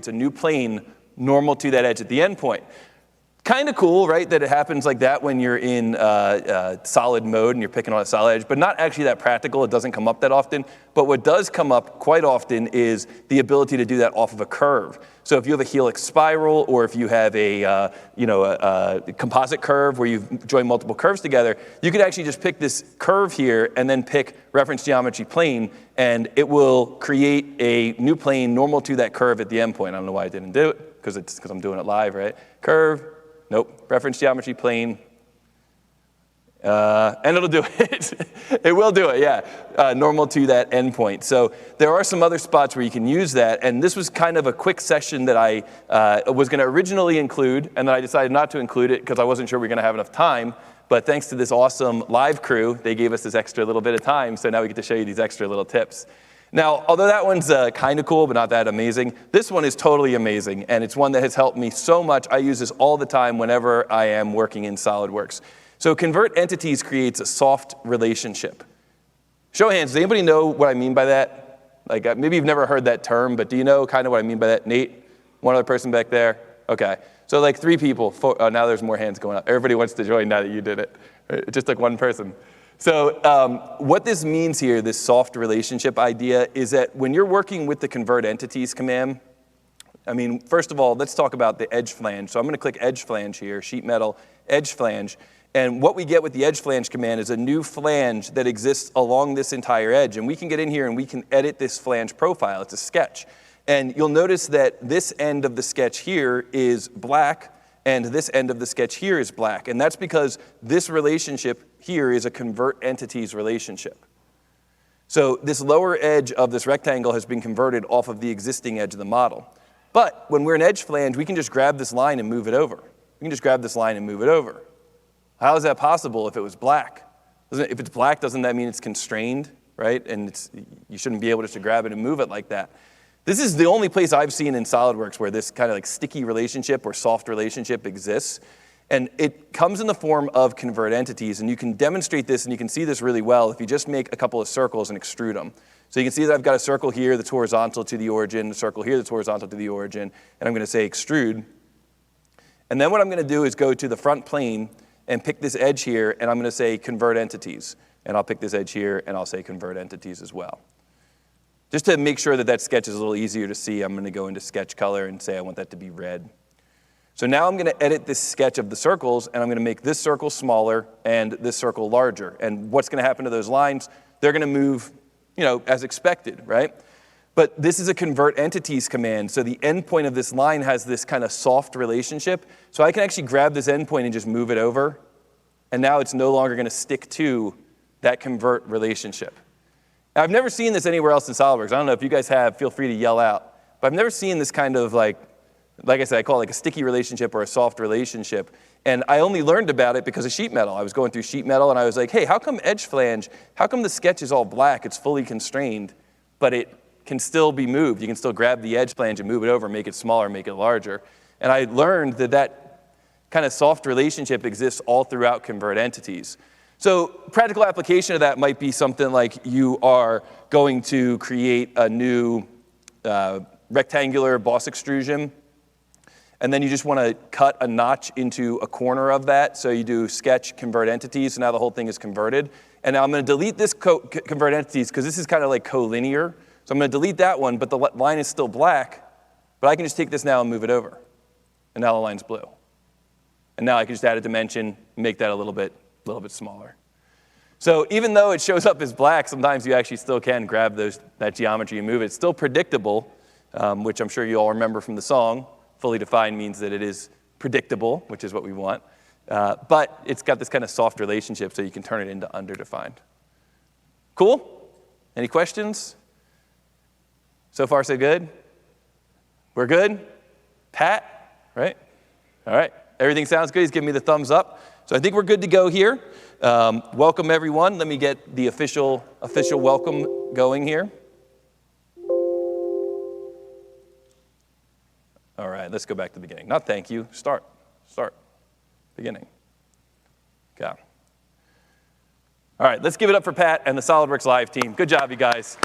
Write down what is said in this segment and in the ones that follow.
creates a new plane normal to that edge at the endpoint. Kind of cool, right, that it happens like that when you're in solid mode and you're picking on a solid edge, but not actually that practical. It doesn't come up that often. But what does come up quite often is the ability to do that off of a curve. So if you have a helix spiral, or if you have a composite curve where you've joined multiple curves together, you could actually just pick this curve here and then pick reference geometry plane, and it will create a new plane normal to that curve at the endpoint. I don't know why I didn't do it, because I'm doing it live, right? Curve. Nope, reference geometry plane, and it'll do it. It will do it, yeah, normal to that endpoint. So there are some other spots where you can use that, and this was kind of a quick session that I was going to originally include, and then I decided not to include it because I wasn't sure we were going to have enough time. But thanks to this awesome live crew, they gave us this extra little bit of time, so now we get to show you these extra little tips. Now, although that one's kind of cool, but not that amazing, this one is totally amazing, and it's one that has helped me so much. I use this all the time whenever I am working in SOLIDWORKS. So convert entities creates a soft relationship. Show of hands, does anybody know what I mean by that? Like, maybe you've never heard that term, but do you know kind of what I mean by that? Nate? One other person back there? Okay. So like 3 people. Now there's more hands going up. Everybody wants to join now that you did it. It just took 1 person. So what this means here, this soft relationship idea, is that when you're working with the convert entities command, I mean, first of all, let's talk about the edge flange. So I'm going to click edge flange here, sheet metal, edge flange. And what we get with the edge flange command is a new flange that exists along this entire edge. And we can get in here and we can edit this flange profile. It's a sketch. And you'll notice that this end of the sketch here is black, and this end of the sketch here is black. And that's because this relationship here is a convert entities relationship. So this lower edge of this rectangle has been converted off of the existing edge of the model. But when we're in edge flange, we can just grab this line and move it over. We can just grab this line and move it over. How is that possible if it was black? If it's black, doesn't that mean it's constrained, right? And you shouldn't be able just to grab it and move it like that. This is the only place I've seen in SOLIDWORKS where this kind of like sticky relationship or soft relationship exists. And it comes in the form of convert entities. And you can demonstrate this, and you can see this really well if you just make a couple of circles and extrude them. So you can see that I've got a circle here that's horizontal to the origin, a circle here that's horizontal to the origin, and I'm going to say extrude. And then what I'm going to do is go to the front plane and pick this edge here, and I'm going to say convert entities. And I'll pick this edge here, and I'll say convert entities as well. Just to make sure that that sketch is a little easier to see, I'm going to go into sketch color and say I want that to be red. So now I'm going to edit this sketch of the circles, and I'm going to make this circle smaller and this circle larger. And what's going to happen to those lines? They're going to move, as expected, right? But this is a convert entities command, so the endpoint of this line has this kind of soft relationship. So I can actually grab this endpoint and just move it over, and now it's no longer going to stick to that convert relationship. Now, I've never seen this anywhere else in SOLIDWORKS. I don't know if you guys have, feel free to yell out. But I've never seen this kind of like I said, I call it like a sticky relationship or a soft relationship. And I only learned about it because of sheet metal. I was going through sheet metal, and I was like, hey, how come edge flange, how come the sketch is all black, it's fully constrained, but it can still be moved? You can still grab the edge flange and move it over, make it smaller, make it larger. And I learned that that kind of soft relationship exists all throughout convert entities. So practical application of that might be something like you are going to create a new rectangular boss extrusion, and then you just want to cut a notch into a corner of that. So you do sketch, convert entities, so now the whole thing is converted. And now I'm going to delete this convert entities because this is kind of like collinear. So I'm going to delete that one, but the line is still black. But I can just take this now and move it over. And now the line's blue. And now I can just add a dimension, make that a little bit smaller. So even though it shows up as black, sometimes you actually still can grab that geometry and move it. It's still predictable, which I'm sure you all remember from the song. Fully defined means that it is predictable, which is what we want. But it's got this kind of soft relationship, so you can turn it into underdefined. Cool? Any questions? So far, so good? We're good? Pat? Right? All right. Everything sounds good. He's giving me the thumbs up. So I think we're good to go here. Welcome, everyone. Let me get the official welcome going here. All right, let's go back to the beginning. Not thank you. Start. Beginning. Okay. All right, let's give it up for Pat and the SOLIDWORKS Live team. Good job, you guys.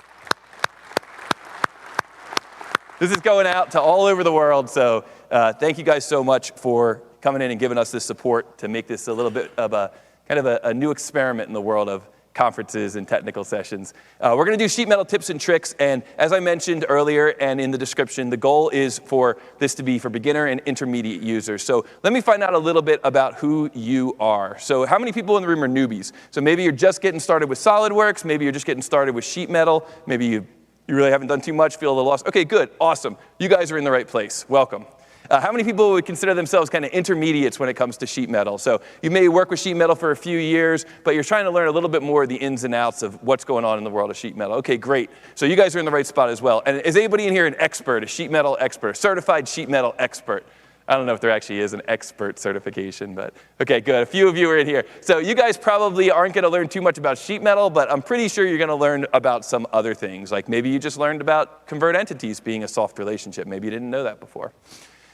This is going out to all over the world, so thank you guys so much for coming in and giving us this support to make this a little bit of a kind of a new experiment in the world of conferences and technical sessions. We're going to do sheet metal tips and tricks, and as I mentioned earlier and in the description, the goal is for this to be for beginner and intermediate users. So let me find out a little bit about who you are. So how many people in the room are newbies? So maybe you're just getting started with SOLIDWORKS, maybe you're just getting started with sheet metal, maybe you really haven't done too much, feel a little lost. Okay, good, awesome. You guys are in the right place. Welcome. How many people would consider themselves kind of intermediates when it comes to sheet metal? So you may work with sheet metal for a few years, but you're trying to learn a little bit more of the ins and outs of what's going on in the world of sheet metal. Okay, great. So you guys are in the right spot as well. And is anybody in here an expert, a sheet metal expert, certified sheet metal expert? I don't know if there actually is an expert certification, but okay, good. A few of you are in here. So you guys probably aren't going to learn too much about sheet metal, but I'm pretty sure you're going to learn about some other things. Like maybe you just learned about convert entities being a soft relationship. Maybe you didn't know that before.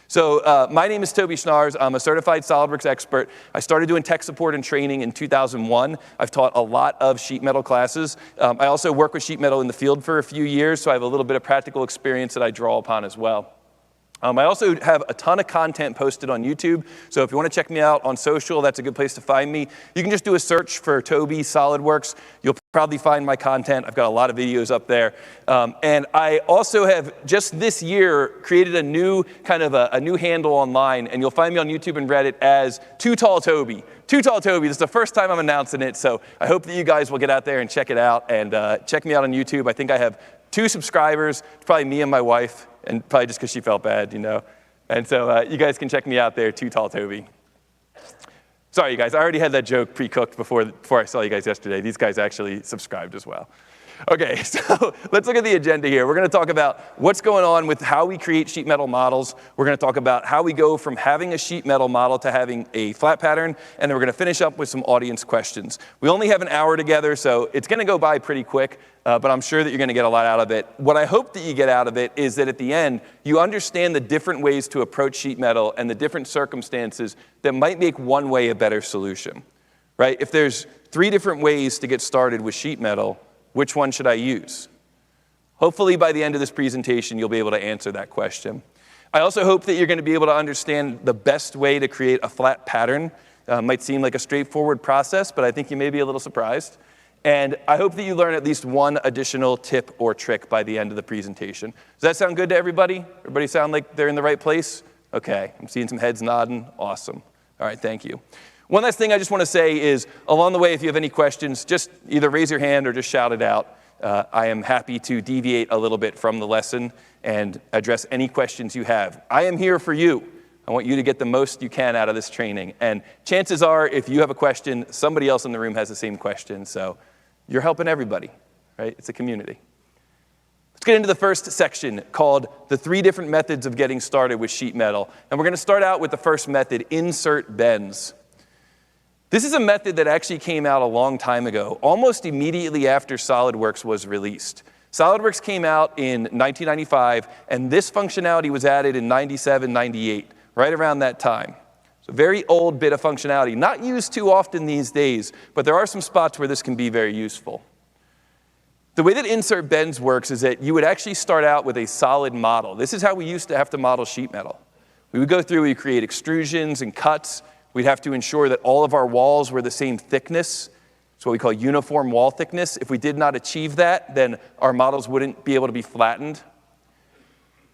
So my name is Toby Schnaars. I'm a certified SOLIDWORKS expert. I started doing tech support and training in 2001. I've taught a lot of sheet metal classes. I also work with sheet metal in the field for a few years, so I have a little bit of practical experience that I draw upon as well. I also have a ton of content posted on YouTube, so if you want to check me out on social, that's a good place to find me. You can just do a search for Toby SOLIDWORKS. You'll probably find my content. I've got a lot of videos up there. And I also have, just this year, created a new kind of a new handle online, and you'll find me on YouTube and Reddit as Too Tall Toby. Too Tall Toby. This is the first time I'm announcing it, so I hope that you guys will get out there and check it out, and check me out on YouTube. I think I have 2 subscribers. It's probably me and my wife, and probably just because she felt bad, you know. And so you guys can check me out there, Too Tall Toby. Sorry, you guys, I already had that joke pre-cooked before I saw you guys yesterday. These guys actually subscribed as well. Okay, so let's look at the agenda here. We're going to talk about what's going on with how we create sheet metal models. We're going to talk about how we go from having a sheet metal model to having a flat pattern, and then we're going to finish up with some audience questions. We only have an hour together, so it's going to go by pretty quick, but I'm sure that you're going to get a lot out of it. What I hope that you get out of it is that at the end, you understand the different ways to approach sheet metal and the different circumstances that might make one way a better solution, right? If there's 3 different ways to get started with sheet metal, which one should I use? Hopefully by the end of this presentation, you'll be able to answer that question. I also hope that you're going to be able to understand the best way to create a flat pattern. Might seem like a straightforward process, but I think you may be a little surprised. And I hope that you learn at least one additional tip or trick by the end of the presentation. Does that sound good to everybody? Everybody sound like they're in the right place? Okay, I'm seeing some heads nodding. Awesome. All right, thank you. One last thing I just want to say is, along the way, if you have any questions, just either raise your hand or just shout it out. I am happy to deviate a little bit from the lesson and address any questions you have. I am here for you. I want you to get the most you can out of this training. And chances are, if you have a question, somebody else in the room has the same question. So you're helping everybody, right? It's a community. Let's get into the first section called the 3 different methods of getting started with sheet metal. And we're going to start out with the first method, insert bends. This is a method that actually came out a long time ago, almost immediately after SOLIDWORKS was released. SOLIDWORKS came out in 1995, and this functionality was added in 97, 98, right around that time. It's a very old bit of functionality, not used too often these days, but there are some spots where this can be very useful. The way that insert bends works is that you would actually start out with a solid model. This is how we used to have to model sheet metal. We would go through, we create extrusions and cuts. We'd have to ensure that all of our walls were the same thickness. It's what we call uniform wall thickness. If we did not achieve that, then our models wouldn't be able to be flattened.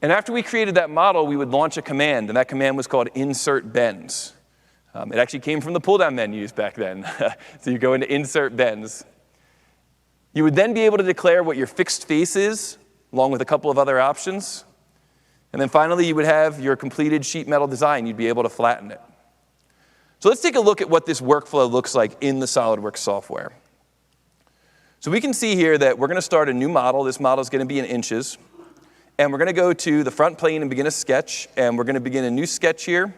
And after we created that model, we would launch a command, and that command was called insert bends. It actually came from the pull-down menus back then. So you go into insert bends. You would then be able to declare what your fixed face is, along with a couple of other options. And then finally, you would have your completed sheet metal design. You'd be able to flatten it. So let's take a look at what this workflow looks like in the SOLIDWORKS software. So we can see here that we're going to start a new model. This model is going to be in inches. And we're going to go to the front plane and begin a sketch. And we're going to begin a new sketch here.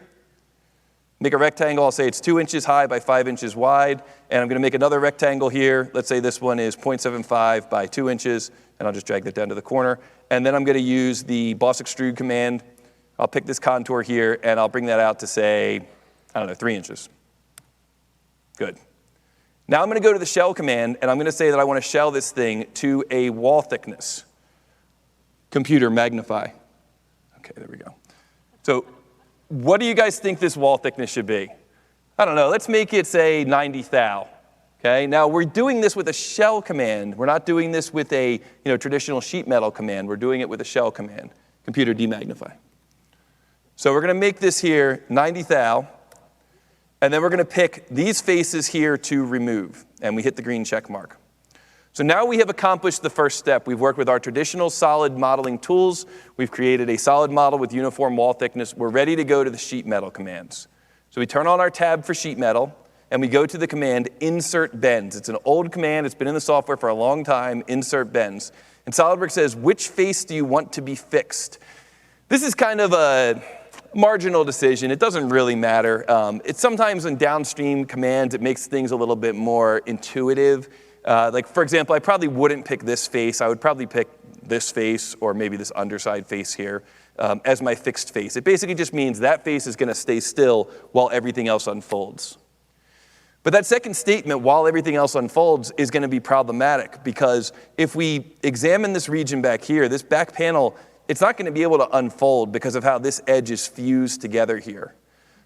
Make a rectangle. I'll say it's 2 inches high by 5 inches wide. And I'm going to make another rectangle here. Let's say this one is 0.75 by 2 inches. And I'll just drag that down to the corner. And then I'm going to use the boss extrude command. I'll pick this contour here, and I'll bring that out to, say, I don't know, 3 inches. Good. Now I'm going to go to the shell command, and I'm going to say that I want to shell this thing to a wall thickness. Computer, magnify. Okay, there we go. So what do you guys think this wall thickness should be? I don't know, let's make it say 90 thou. Okay, now we're doing this with a shell command. We're not doing this with a traditional sheet metal command. We're doing it with a shell command. Computer demagnify. So we're going to make this here 90 thou, and then we're going to pick these faces here to remove, and we hit the green check mark. So now we have accomplished the first step. We've worked with our traditional solid modeling tools. We've created a solid model with uniform wall thickness. We're ready to go to the sheet metal commands. So we turn on our tab for sheet metal, and we go to the command insert bends. It's an old command. It's been in the software for a long time, insert bends. And SOLIDWORKS says, which face do you want to be fixed? This is kind of a marginal decision. It doesn't really matter. It's sometimes in downstream commands, it makes things a little bit more intuitive. Like, for example, I probably wouldn't pick this face. I would probably pick this face or maybe this underside face here as my fixed face. It basically just means that face is going to stay still while everything else unfolds. But that second statement, while everything else unfolds, is going to be problematic because if we examine this region back here, this back panel, it's not going to be able to unfold because of how this edge is fused together here.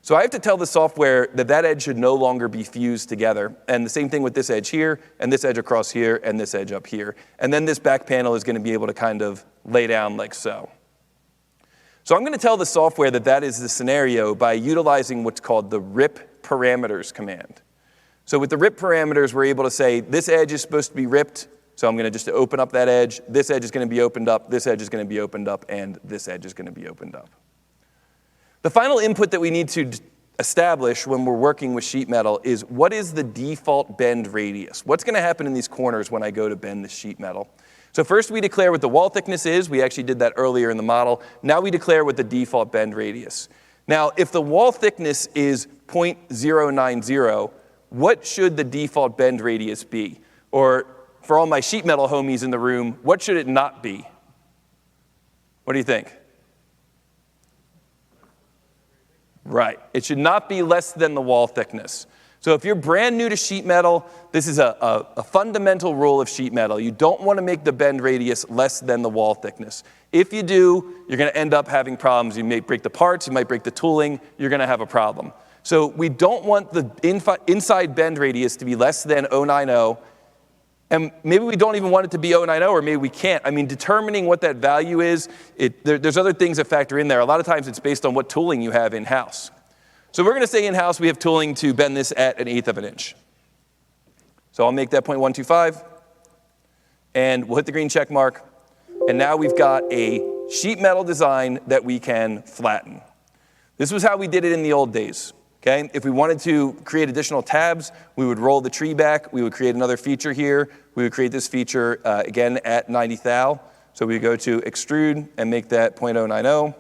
So I have to tell the software that that edge should no longer be fused together. And the same thing with this edge here, and this edge across here, and this edge up here. And then this back panel is going to be able to kind of lay down like so. So I'm going to tell the software that that is the scenario by utilizing what's called the rip parameters command. So with the rip parameters, we're able to say this edge is supposed to be ripped. So I'm going to just open up that edge. This edge is going to be opened up. This edge is going to be opened up. And this edge is going to be opened up. The final input that we need to establish when we're working with sheet metal is what is the default bend radius? What's going to happen in these corners when I go to bend the sheet metal? So first we declare what the wall thickness is. We actually did that earlier in the model. Now we declare what the default bend radius. Now if the wall thickness is 0.090, what should the default bend radius be? Or for all my sheet metal homies in the room, what should it not be? What do you think? Right. It should not be less than the wall thickness. So if you're brand new to sheet metal, this is a fundamental rule of sheet metal. You don't want to make the bend radius less than the wall thickness. If you do, you're going to end up having problems. You may break the parts, you might break the tooling, you're going to have a problem. So we don't want the inside bend radius to be less than 0.90. And maybe we don't even want it to be 0.90, or maybe we can't. I mean, determining what that value is, there's other things that factor in there. A lot of times it's based on what tooling you have in-house. So we're going to say in-house we have tooling to bend this at 1/8 of an inch. So I'll make that 0.125, and we'll hit the green check mark. And now we've got a sheet metal design that we can flatten. This was how we did it in the old days. Okay? If we wanted to create additional tabs, we would roll the tree back. We would create another feature here. We would create this feature again at 90 thou. So we go to extrude and make that 0.090.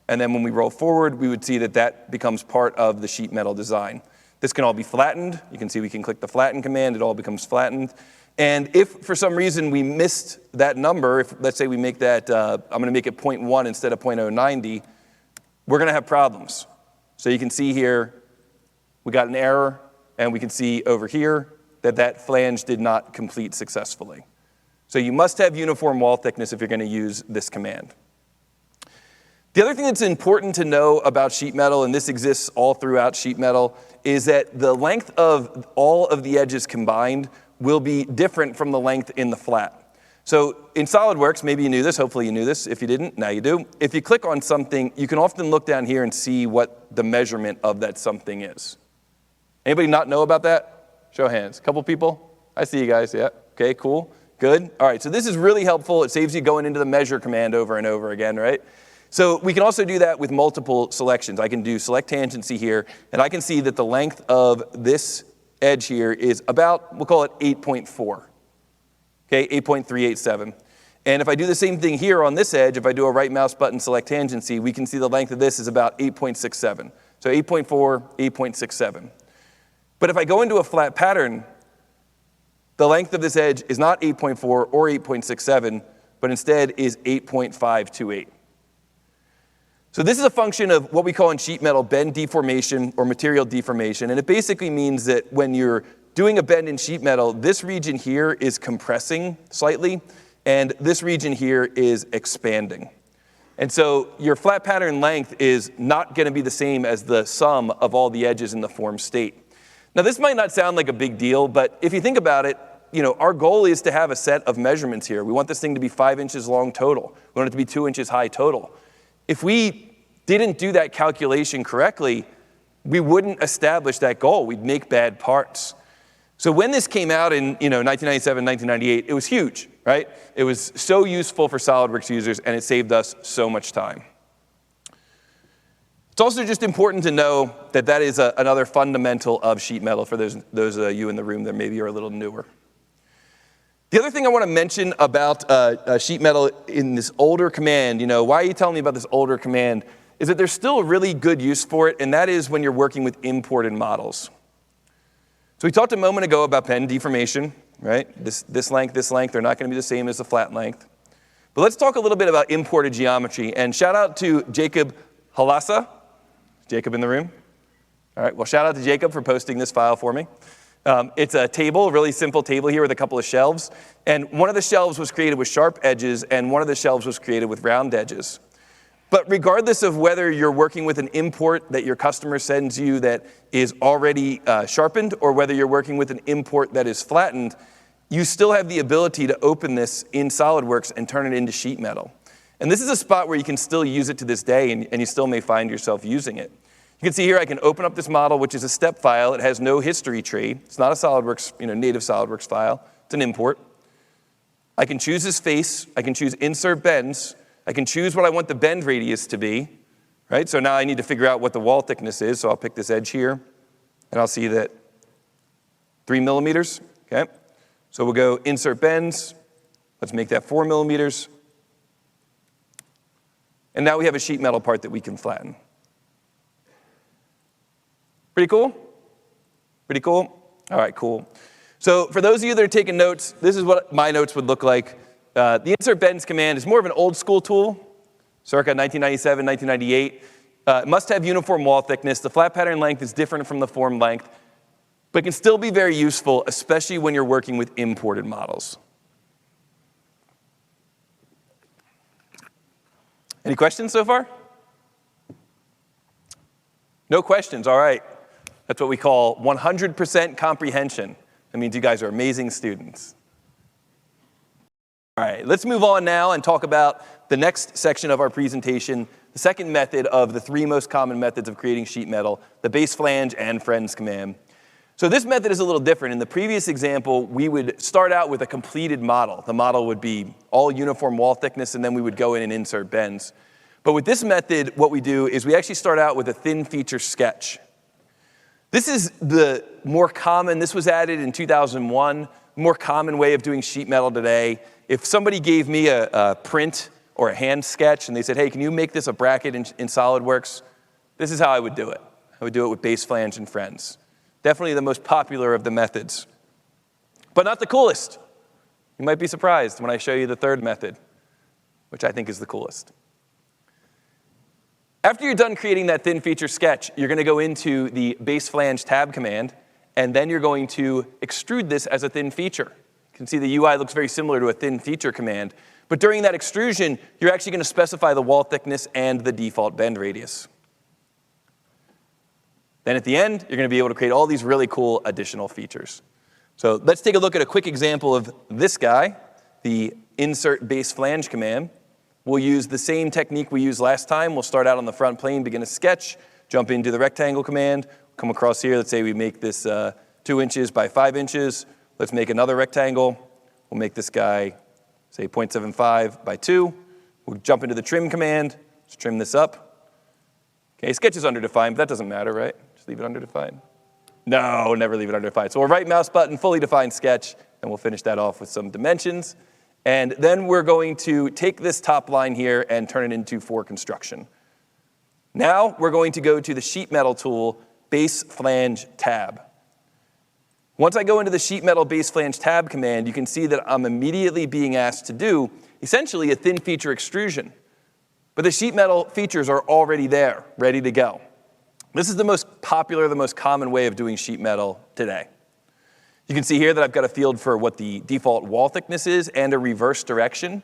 And then when we roll forward, we would see that that becomes part of the sheet metal design. This can all be flattened. You can see we can click the flatten command. It all becomes flattened. And if for some reason we missed that number, if let's say we make that, I'm going to make it 0.1 instead of 0.090, we're going to have problems. So you can see here, we got an error, and we can see over here that that flange did not complete successfully. So you must have uniform wall thickness if you're going to use this command. The other thing that's important to know about sheet metal, and this exists all throughout sheet metal, is that the length of all of the edges combined will be different from the length in the flat. So in SOLIDWORKS, maybe you knew this, hopefully you knew this. If you didn't, now you do. If you click on something, you can often look down here and see what the measurement of that something is. Anybody not know about that? Show of hands. A couple people? I see you guys, yeah. Okay, cool, good. All right, so this is really helpful. It saves you going into the measure command over and over again, right? So we can also do that with multiple selections. I can do select tangency here, and I can see that the length of this edge here is about, we'll call it 8.4. Okay, 8.387. And if I do the same thing here on this edge, if I do a right mouse button select tangency, we can see the length of this is about 8.67. So 8.4, 8.67. But if I go into a flat pattern, the length of this edge is not 8.4 or 8.67, but instead is 8.528. So this is a function of what we call in sheet metal bend deformation or material deformation. And it basically means that when you're doing a bend in sheet metal, this region here is compressing slightly, and this region here is expanding. And so your flat pattern length is not going to be the same as the sum of all the edges in the formed state. Now, this might not sound like a big deal, but if you think about it, our goal is to have a set of measurements here. We want this thing to be 5 inches long total. We want it to be 2 inches high total. If we didn't do that calculation correctly, we wouldn't establish that goal. We'd make bad parts. So when this came out in 1997, 1998, it was huge, right? It was so useful for SOLIDWORKS users, and it saved us so much time. It's also just important to know that that is another fundamental of sheet metal for those of you in the room that maybe are a little newer. The other thing I want to mention about sheet metal in this older command, why are you telling me about this older command, is that there's still a really good use for it, and that is when you're working with imported models. So we talked a moment ago about pen deformation, right? This length, they're not going to be the same as the flat length. But let's talk a little bit about imported geometry, and shout out to Jacob Halassa. Jacob in the room? All right, well, shout out to Jacob for posting this file for me. It's a table, a really simple table here with a couple of shelves. And one of the shelves was created with sharp edges, and one of the shelves was created with round edges. But regardless of whether you're working with an import that your customer sends you that is already sharpened, or whether you're working with an import that is flattened, you still have the ability to open this in SOLIDWORKS and turn it into sheet metal. And this is a spot where you can still use it to this day, and you still may find yourself using it. You can see here I can open up this model, which is a step file. It has no history tree. It's not a SOLIDWORKS, native SOLIDWORKS file. It's an import. I can choose this face. I can choose insert bends. I can choose what I want the bend radius to be, right? So now I need to figure out what the wall thickness is. So I'll pick this edge here, and I'll see that 3 millimeters, okay? So we'll go insert bends. Let's make that 4 millimeters. And now we have a sheet metal part that we can flatten. Pretty cool? Pretty cool? All right, cool. So for those of you that are taking notes, this is what my notes would look like. The insert bends command is more of an old school tool, circa 1997, 1998. It must have uniform wall thickness. The flat pattern length is different from the form length, but it can still be very useful, especially when you're working with imported models. Any questions so far? No questions, all right. That's what we call 100% comprehension. That means you guys are amazing students. All right, let's move on now and talk about the next section of our presentation, the second method of the 3 most common methods of creating sheet metal, the base flange and friends command. So this method is a little different. In the previous example, we would start out with a completed model. The model would be all uniform wall thickness, and then we would go in and insert bends. But with this method, what we do is we actually start out with a thin feature sketch. This is the more common, this was added in 2001, more common way of doing sheet metal today. If somebody gave me a print or a hand sketch and they said, hey, can you make this a bracket in SOLIDWORKS? This is how I would do it. I would do it with base flange and friends. Definitely the most popular of the methods, but not the coolest. You might be surprised when I show you the third method, which I think is the coolest. After you're done creating that thin feature sketch, you're going to go into the base flange tab command, and then you're going to extrude this as a thin feature. You can see the UI looks very similar to a thin feature command, but during that extrusion, you're actually going to specify the wall thickness and the default bend radius. Then at the end, you're going to be able to create all these really cool additional features. So let's take a look at a quick example of this guy, the insert base flange command. We'll use the same technique we used last time. We'll start out on the front plane, begin a sketch, jump into the rectangle command, come across here. Let's say we make this 2 inches by 5 inches. Let's make another rectangle. We'll make this guy, say, 0.75 by 2. We'll jump into the trim command. Let's trim this up. Okay, sketch is underdefined, but that doesn't matter, right? Just leave it underdefined. No, never leave it underdefined. So we'll right mouse button, fully defined sketch, and we'll finish that off with some dimensions. And then we're going to take this top line here and turn it into for construction. Now we're going to go to the sheet metal tool, base flange tab. Once I go into the sheet metal base flange tab command, you can see that I'm immediately being asked to do essentially a thin feature extrusion. But the sheet metal features are already there, ready to go. This is the most popular, the most common way of doing sheet metal today. You can see here that I've got a field for what the default wall thickness is and a reverse direction.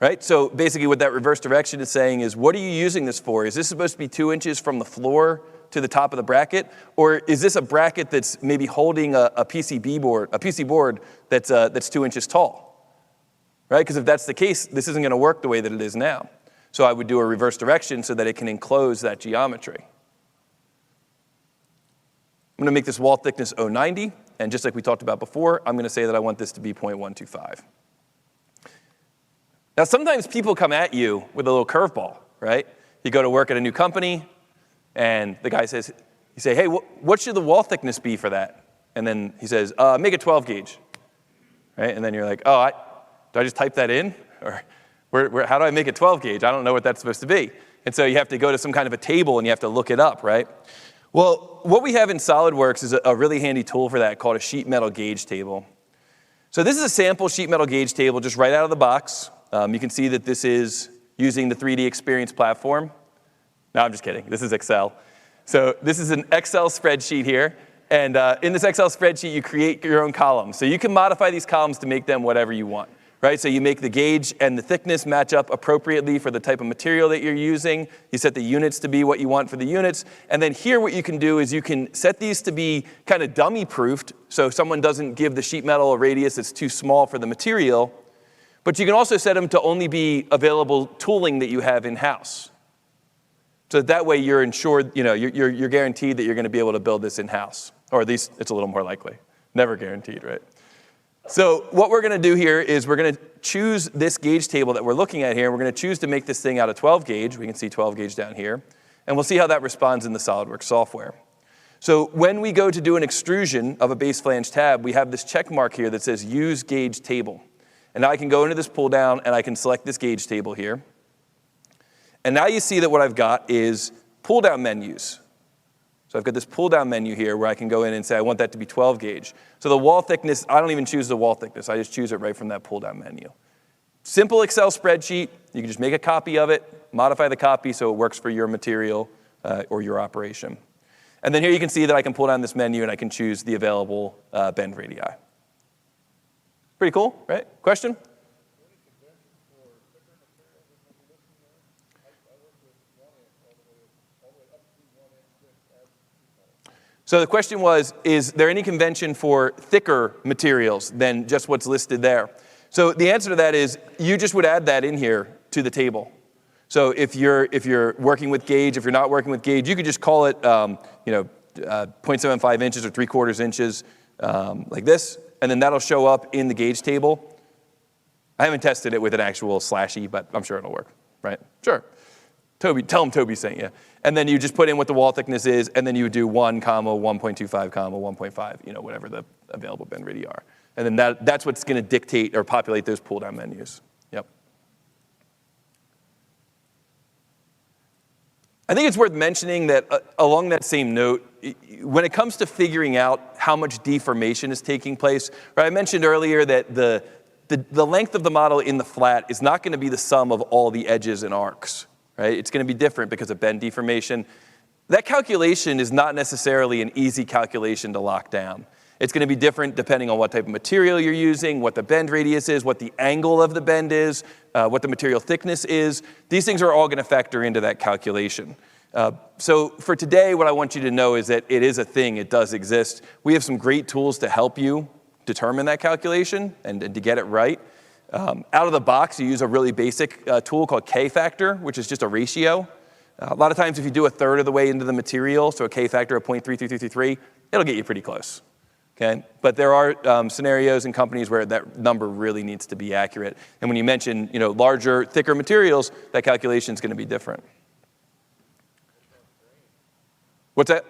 right? So basically what that reverse direction is saying is, what are you using this for? Is this supposed to be 2 inches from the floor to the top of the bracket? Or is this a bracket that's maybe holding a PC board that's 2 inches tall, right? Because if that's the case, this isn't going to work the way that it is now. So I would do a reverse direction so that it can enclose that geometry. I'm going to make this wall thickness 0.90, and just like we talked about before, I'm going to say that I want this to be 0.125. Now, sometimes people come at you with a little curveball, right? You go to work at a new company, and the guy says, you say, hey, what should the wall thickness be for that? And then he says, make it 12 gauge, right? And then you're like, oh, do I just type that in? Or how do I make it 12 gauge? I don't know what that's supposed to be. And so you have to go to some kind of a table, and you have to look it up, right? Well, what we have in SOLIDWORKS is a really handy tool for that called a sheet metal gauge table. So this is a sample sheet metal gauge table just right out of the box. You can see that this is using the 3D Experience platform. No, I'm just kidding. This is Excel. So this is an Excel spreadsheet here. And in this Excel spreadsheet, you create your own columns. So you can modify these columns to make them whatever you want, right? So you make the gauge and the thickness match up appropriately for the type of material that you're using. You set the units to be what you want for the units. And then here what you can do is you can set these to be kind of dummy-proofed, so someone doesn't give the sheet metal a radius that's too small for the material. But you can also set them to only be available tooling that you have in-house. So that way you're ensured, you're guaranteed that you're going to be able to build this in-house. Or at least it's a little more likely. Never guaranteed, right? So what we're going to do here is we're going to choose this gauge table that we're looking at here. We're going to choose to make this thing out of 12 gauge. We can see 12 gauge down here. And we'll see how that responds in the SOLIDWORKS software. So when we go to do an extrusion of a base flange tab, we have this check mark here that says Use Gauge Table. And now I can go into this pull down, and I can select this gauge table here. And now you see that what I've got is pull down menus. So I've got this pull down menu here where I can go in and say I want that to be 12 gauge. So the wall thickness, I don't even choose the wall thickness. I just choose it right from that pull down menu. Simple Excel spreadsheet. You can just make a copy of it, modify the copy so it works for your material or your operation. And then here you can see that I can pull down this menu and I can choose the available bend radii. Pretty cool, right? Question? So the question was, is there any convention for thicker materials than just what's listed there? So the answer to that is, you just would add that in here to the table. So if you're working with gauge, if you're not working with gauge, you could just call it 0.75 inches or 3/4 inches like this, and then that'll show up in the gauge table. I haven't tested it with an actual slashy, but I'm sure it'll work, right? Sure. Toby, tell him Toby sent you. And then you just put in what the wall thickness is, and then you would do 1, 1.25, 1.5, whatever the available bend radii are. And then that's what's going to dictate or populate those pull-down menus. Yep. I think it's worth mentioning that along that same note, when it comes to figuring out how much deformation is taking place, right, I mentioned earlier that the length of the model in the flat is not going to be the sum of all the edges and arcs. Right? It's going to be different because of bend deformation. That calculation is not necessarily an easy calculation to lock down. It's going to be different depending on what type of material you're using, what the bend radius is, what the angle of the bend is, what the material thickness is. These things are all going to factor into that calculation. So for today, what I want you to know is that it is a thing. It does exist. We have some great tools to help you determine that calculation and to get it right. Out of the box, you use a really basic tool called K-factor, which is just a ratio. A lot of times, if you do 1/3 of the way into the material, so a K-factor of 0.33333, it'll get you pretty close. Okay? But there are scenarios and companies where that number really needs to be accurate. And when you mention larger, thicker materials, that calculation is going to be different. What's that?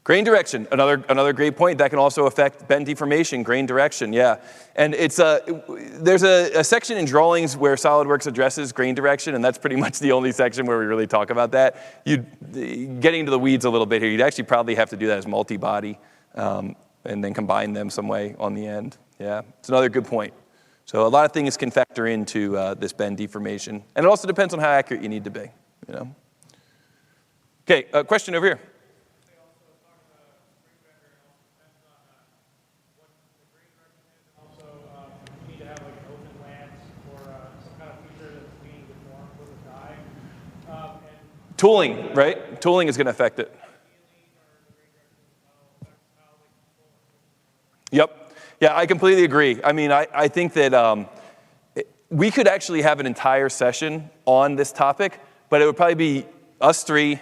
Grain direction, another great point. That can also affect bend deformation, grain direction, yeah. And there's a section in drawings where SOLIDWORKS addresses grain direction, and that's pretty much the only section where we really talk about that. Getting into the weeds a little bit here, you'd actually probably have to do that as multi-body and then combine them some way on the end. Yeah, it's another good point. So a lot of things can factor into this bend deformation. And it also depends on how accurate you need to be. Okay, question over here. Tooling, right? Tooling is going to affect it. Yep. Yeah, I completely agree. I mean, I think that we could actually have an entire session on this topic, but it would probably be us three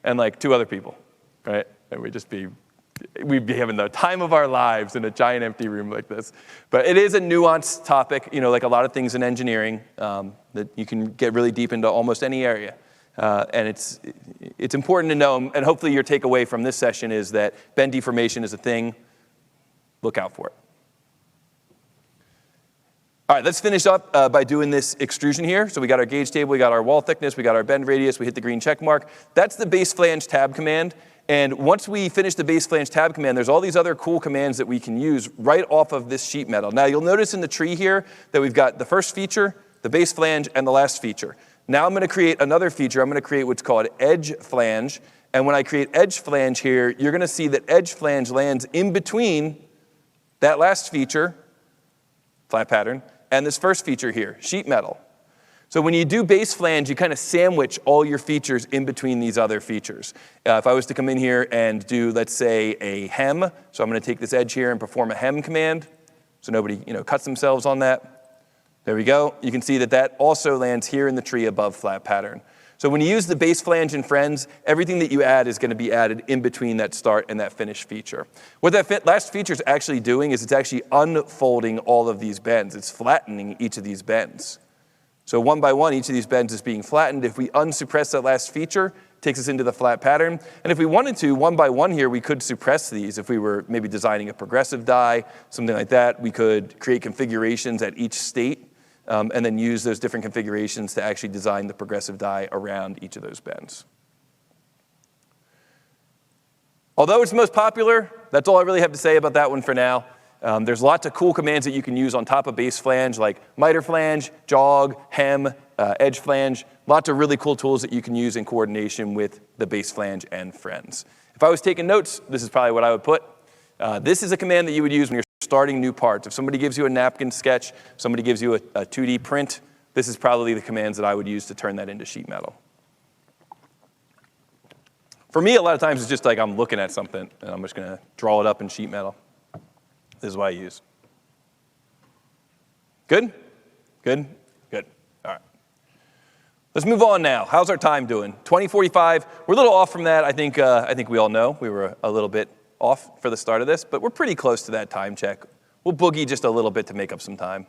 and like 2 other people, right? And we'd be having the time of our lives in a giant empty room like this. But it is a nuanced topic, like a lot of things in engineering, that you can get really deep into almost any area. And it's important to know, and hopefully your takeaway from this session is that bend deformation is a thing. Look out for it. All right, let's finish up by doing this extrusion here. So we got our gauge table, we got our wall thickness, we got our bend radius, we hit the green check mark. That's the base flange tab command. And once we finish the base flange tab command, there's all these other cool commands that we can use right off of this sheet metal. Now you'll notice in the tree here that we've got the first feature, the base flange, and the last feature. Now I'm going to create another feature. I'm going to create what's called edge flange. And when I create edge flange here, you're going to see that edge flange lands in between that last feature, flat pattern, and this first feature here, sheet metal. So when you do base flange, you kind of sandwich all your features in between these other features. If I was to come in here and do, let's say, a hem, so I'm going to take this edge here and perform a hem command, so nobody cuts themselves on that. There we go. You can see that that also lands here in the tree above flat pattern. So when you use the base flange and friends, everything that you add is going to be added in between that start and that finish feature. What that last feature is actually doing is it's actually unfolding all of these bends. It's flattening each of these bends. So one by one, each of these bends is being flattened. If we unsuppress that last feature, it takes us into the flat pattern. And if we wanted to, one by one here, we could suppress these. If we were maybe designing a progressive die, something like that, we could create configurations at each state and then use those different configurations to actually design the progressive die around each of those bends. Although it's the most popular, that's all I really have to say about that one for now. There's lots of cool commands that you can use on top of base flange, like miter flange, jog, hem, edge flange. Lots of really cool tools that you can use in coordination with the base flange and friends. If I was taking notes, this is probably what I would put. This is a command that you would use when you're starting new parts. If somebody gives you a napkin sketch, somebody gives you a 2D print, this is probably the commands that I would use to turn that into sheet metal. For me, a lot of times it's just like I'm looking at something and I'm just going to draw it up in sheet metal. This is what I use. Good? Good? Good. All right. Let's move on now. How's our time doing? 20:45. We're a little off from that. I think we all know we were a little bit off for the start of this, but we're pretty close to that time check. We'll boogie just a little bit to make up some time.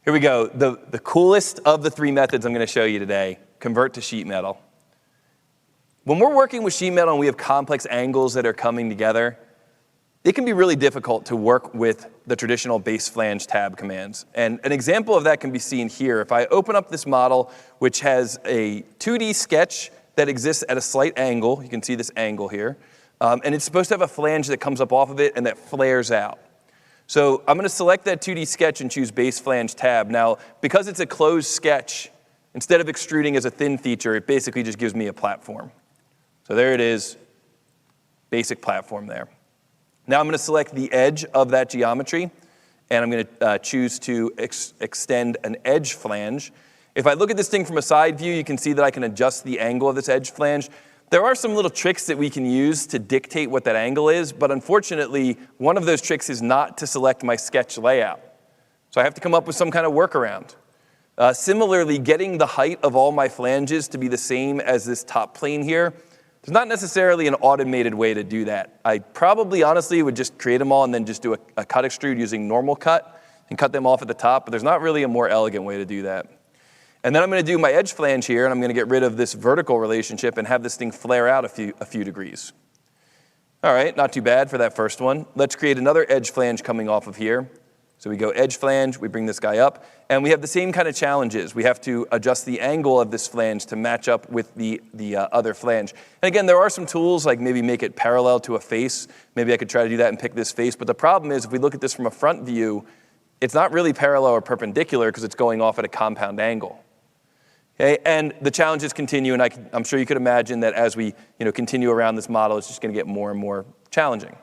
Here we go. The coolest of the 3 methods I'm going to show you today, convert to sheet metal. When we're working with sheet metal and we have complex angles that are coming together, it can be really difficult to work with the traditional base flange tab commands. And an example of that can be seen here. If I open up this model, which has a 2D sketch that exists at a slight angle, you can see this angle here, and it's supposed to have a flange that comes up off of it and that flares out. So I'm going to select that 2D sketch and choose base flange tab. Now, because it's a closed sketch, instead of extruding as a thin feature, it basically just gives me a platform. So there it is, basic platform there. Now I'm going to select the edge of that geometry, and I'm going to choose to extend an edge flange. If I look at this thing from a side view, you can see that I can adjust the angle of this edge flange. There are some little tricks that we can use to dictate what that angle is, but unfortunately, one of those tricks is not to select my sketch layout. So I have to come up with some kind of workaround. Similarly, getting the height of all my flanges to be the same as this top plane here, there's not necessarily an automated way to do that. I probably, honestly, would just create them all and then just do a cut extrude using normal cut and cut them off at the top, but there's not really a more elegant way to do that. And then I'm going to do my edge flange here, and I'm going to get rid of this vertical relationship and have this thing flare out a few degrees. All right, not too bad for that first one. Let's create another edge flange coming off of here. So we go edge flange, we bring this guy up, and we have the same kind of challenges. We have to adjust the angle of this flange to match up with the other flange. And again, there are some tools, like maybe make it parallel to a face. Maybe I could try to do that and pick this face, but the problem is if we look at this from a front view, it's not really parallel or perpendicular because it's going off at a compound angle. Okay, and the challenges continue, and I'm sure you could imagine that as we continue around this model, it's just going to get more and more challenging.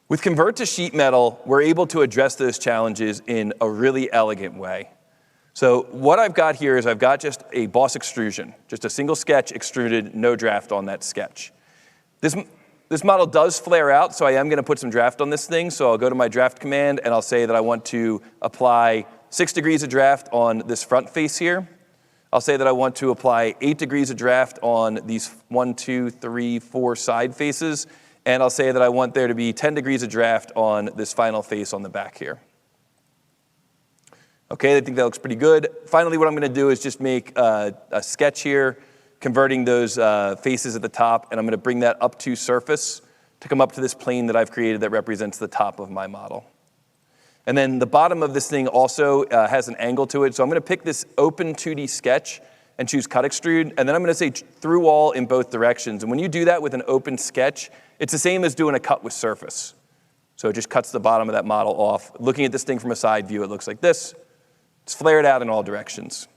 With convert to sheet metal, we're able to address those challenges in a really elegant way. So what I've got here is I've got just a boss extrusion, just a single sketch extruded, no draft on that sketch. This model does flare out, so I am going to put some draft on this thing. So I'll go to my draft command, and I'll say that I want to apply 6 degrees of draft on this front face here. I'll say that I want to apply 8 degrees of draft on these 1, 2, 3, 4 side faces. And I'll say that I want there to be 10 degrees of draft on this final face on the back here. Okay, I think that looks pretty good. Finally, what I'm going to do is just make a sketch here, converting those faces at the top, and I'm going to bring that up to surface to come up to this plane that I've created that represents the top of my model. And then the bottom of this thing also has an angle to it, so I'm going to pick this open 2D sketch and choose cut extrude, and then I'm going to say through all in both directions. And when you do that with an open sketch, it's the same as doing a cut with surface. So it just cuts the bottom of that model off. Looking at this thing from a side view, it looks like this. It's flared out in all directions.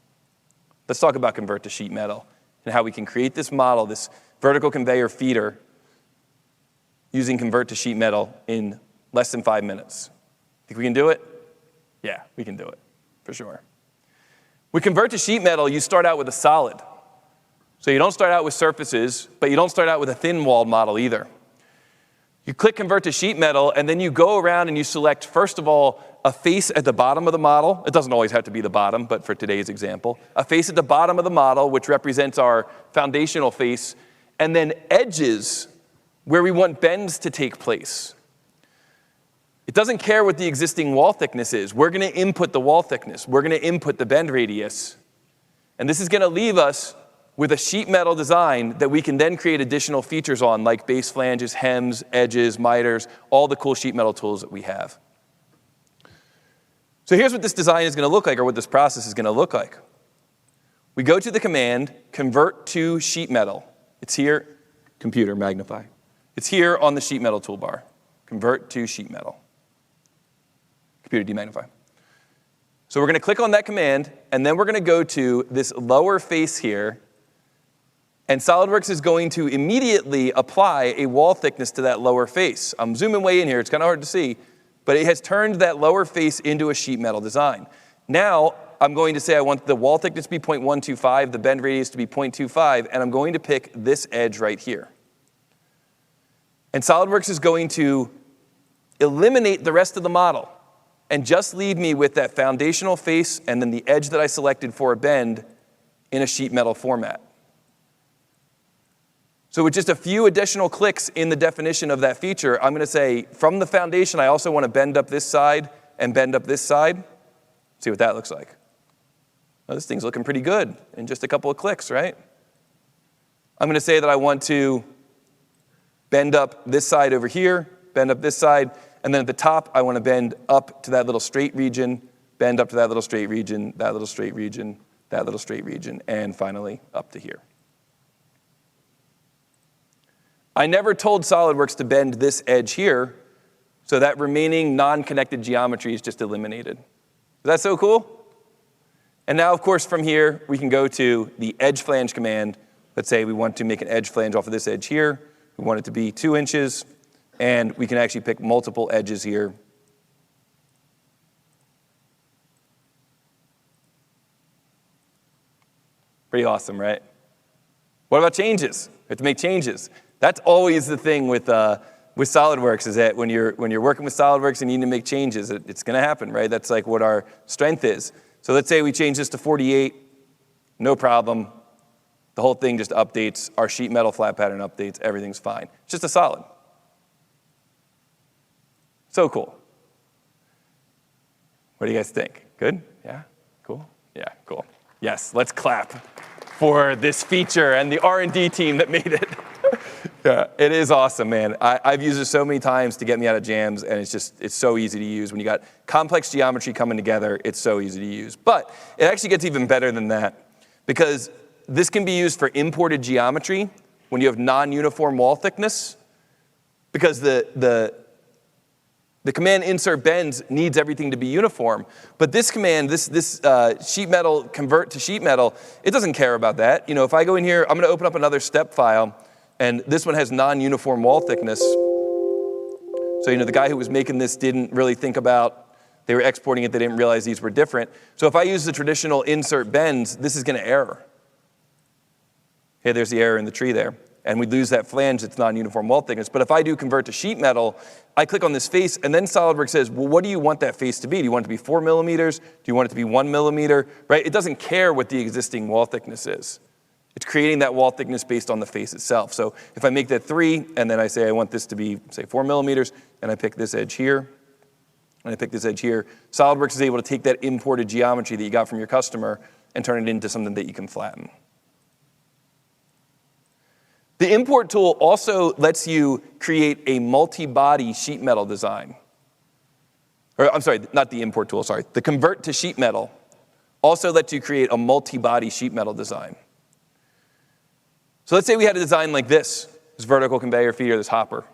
Let's talk about convert to sheet metal and how we can create this model, this vertical conveyor feeder, using convert to sheet metal in less than 5 minutes. Think we can do it? Yeah, we can do it, for sure. With convert to sheet metal, you start out with a solid. So you don't start out with surfaces, but you don't start out with a thin-walled model either. You click convert to sheet metal, and then you go around and you select, first of all, a face at the bottom of the model. It doesn't always have to be the bottom, but for today's example. A face at the bottom of the model, which represents our foundational face, and then edges where we want bends to take place. It doesn't care what the existing wall thickness is. We're going to input the wall thickness. We're going to input the bend radius. And this is going to leave us with a sheet metal design that we can then create additional features on, like base flanges, hems, edges, miters, all the cool sheet metal tools that we have. So here's what this design is going to look like, or what this process is going to look like. We go to the command, convert to sheet metal. It's here, computer, magnify. It's here on the sheet metal toolbar. Convert to sheet metal. Computer, demagnify. So we're going to click on that command, and then we're going to go to this lower face here, and SOLIDWORKS is going to immediately apply a wall thickness to that lower face. I'm zooming way in here. It's kind of hard to see, but it has turned that lower face into a sheet metal design. Now, I'm going to say I want the wall thickness to be 0.125, the bend radius to be 0.25, and I'm going to pick this edge right here. And SOLIDWORKS is going to eliminate the rest of the model and just leave me with that foundational face and then the edge that I selected for a bend in a sheet metal format. So with just a few additional clicks in the definition of that feature, I'm going to say, from the foundation, I also want to bend up this side and bend up this side. See what that looks like. Well, this thing's looking pretty good in just a couple of clicks, right? I'm going to say that I want to bend up this side over here, bend up this side, and then at the top, I want to bend up to that little straight region, bend up to that little straight region, that little straight region, that little straight region, and finally up to here. I never told SOLIDWORKS to bend this edge here, so that remaining non-connected geometry is just eliminated. Is that so cool? And now, of course, from here, we can go to the edge flange command. Let's say we want to make an edge flange off of this edge here. We want it to be 2 inches, and we can actually pick multiple edges here. Pretty awesome, right? What about changes? We have to make changes. That's always the thing with SOLIDWORKS, is that when you're working with SOLIDWORKS and you need to make changes, it's going to happen, right? That's like what our strength is. So let's say we change this to 48, no problem. The whole thing just updates, our sheet metal flat pattern updates, everything's fine. It's just a solid. So cool. What do you guys think? Good? Yeah? Cool? Yeah, cool. Yes, let's clap for this feature and the R&D team that made it. Yeah, it is awesome, man. I've used it so many times to get me out of jams, and it's so easy to use. When you got complex geometry coming together, it's so easy to use. But it actually gets even better than that, because this can be used for imported geometry when you have non-uniform wall thickness, because the command insert bends needs everything to be uniform. But this command, this sheet metal convert to sheet metal, it doesn't care about that. You know, if I go in here, I'm going to open up another step file, and this one has non-uniform wall thickness. So, you know, the guy who was making this didn't really think about They were exporting it, they didn't realize these were different. So if I use the traditional insert bends, this is going to error. Hey, there's the error in the tree there. And we lose that flange that's non-uniform wall thickness. But if I do convert to sheet metal, I click on this face, and then SOLIDWORKS says, well, what do you want that face to be? Do you want it to be 4 millimeters? Do you want it to be 1 millimeter? Right? It doesn't care what the existing wall thickness is. It's creating that wall thickness based on the face itself. So if I make that 3, and then I say I want this to be, say, 4 millimeters, and I pick this edge here, and I pick this edge here, SOLIDWORKS is able to take that imported geometry that you got from your customer and turn it into something that you can flatten. The import tool also lets you create a multi-body sheet metal design. Or, I'm sorry, not the import tool, sorry. The convert to sheet metal also lets you create a multi-body sheet metal design. So let's say we had a design like this vertical conveyor feeder, this hopper,